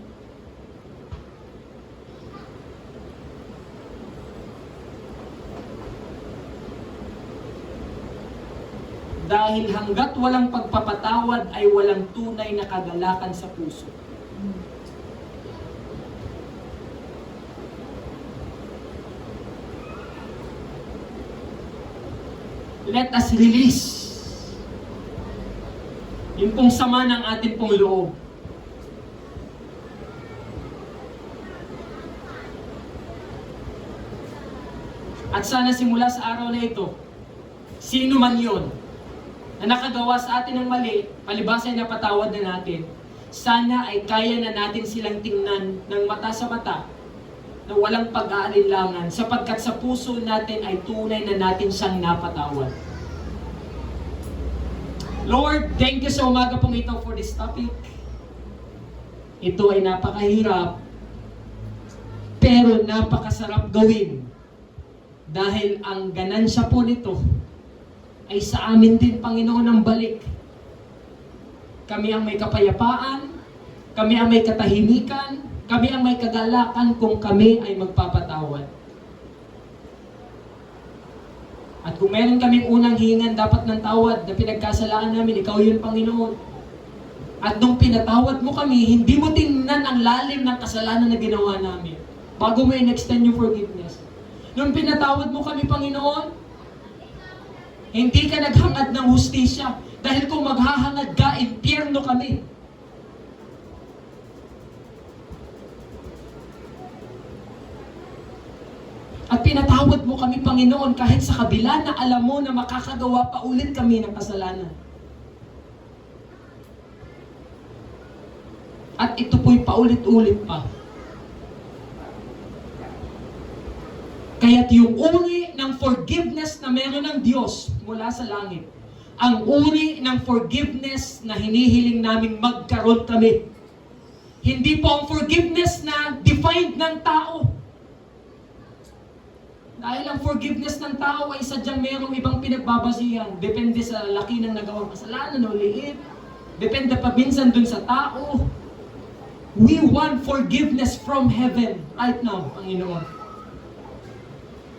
Dahil hanggat walang pagpapatawad ay walang tunay na kagalakan sa puso. Let us release yung pong sama ng ating pong loob. At sana simula sa araw na ito, sino man yun na nakagawa sa atin ng mali, palibasa na patawad na natin, sana ay kaya na natin silang tingnan ng mata sa mata na walang pag-aalinlangan sapagkat sa puso natin ay tunay na natin siyang napatawad. Lord, thank you sa umaga pong ito for this topic. Ito ay napakahirap, pero napakasarap gawin. Dahil ang ganansya po nito ay sa amin din, Panginoon, ang balik. Kami ang may kapayapaan, kami ang may katahimikan, kami ang may kagalakan kung kami ay magpapatawad. At kung meron kaming unang hihingan dapat ng tawad na pinagkasalaan namin, ikaw yun, Panginoon. At nung pinatawad mo kami, hindi mo tingnan ang lalim ng kasalanan na ginawa namin bago mo in-extend yung forgiveness. Nung pinatawad mo kami, Panginoon, hindi ka naghangad ng hustisya. Dahil kung maghahangad ka, impyerno kami. At pinatawad mo kami, Panginoon, kahit sa kabila na alam mo na makakagawa pa ulit kami ng kasalanan. At ito po'y paulit-ulit pa. Kaya't yung uri ng forgiveness na meron ng Diyos mula sa langit, ang uri ng forgiveness na hinihiling naming magkaroon kami. Hindi po ang forgiveness na defined ng tao. Dahil ang forgiveness ng tao ay sadyang mayroong ibang pinagbabasihan. Depende sa laki ng nagawang kasalanan o liit. Depende pa minsan dun sa tao. We want forgiveness from heaven right now, Panginoon.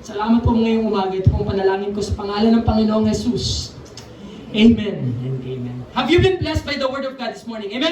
Salamat po ngayong umaga. Ito pong panalangin ko sa pangalan ng Panginoong Jesus. Amen and amen. Have you been blessed by the Word of God this morning? Amen?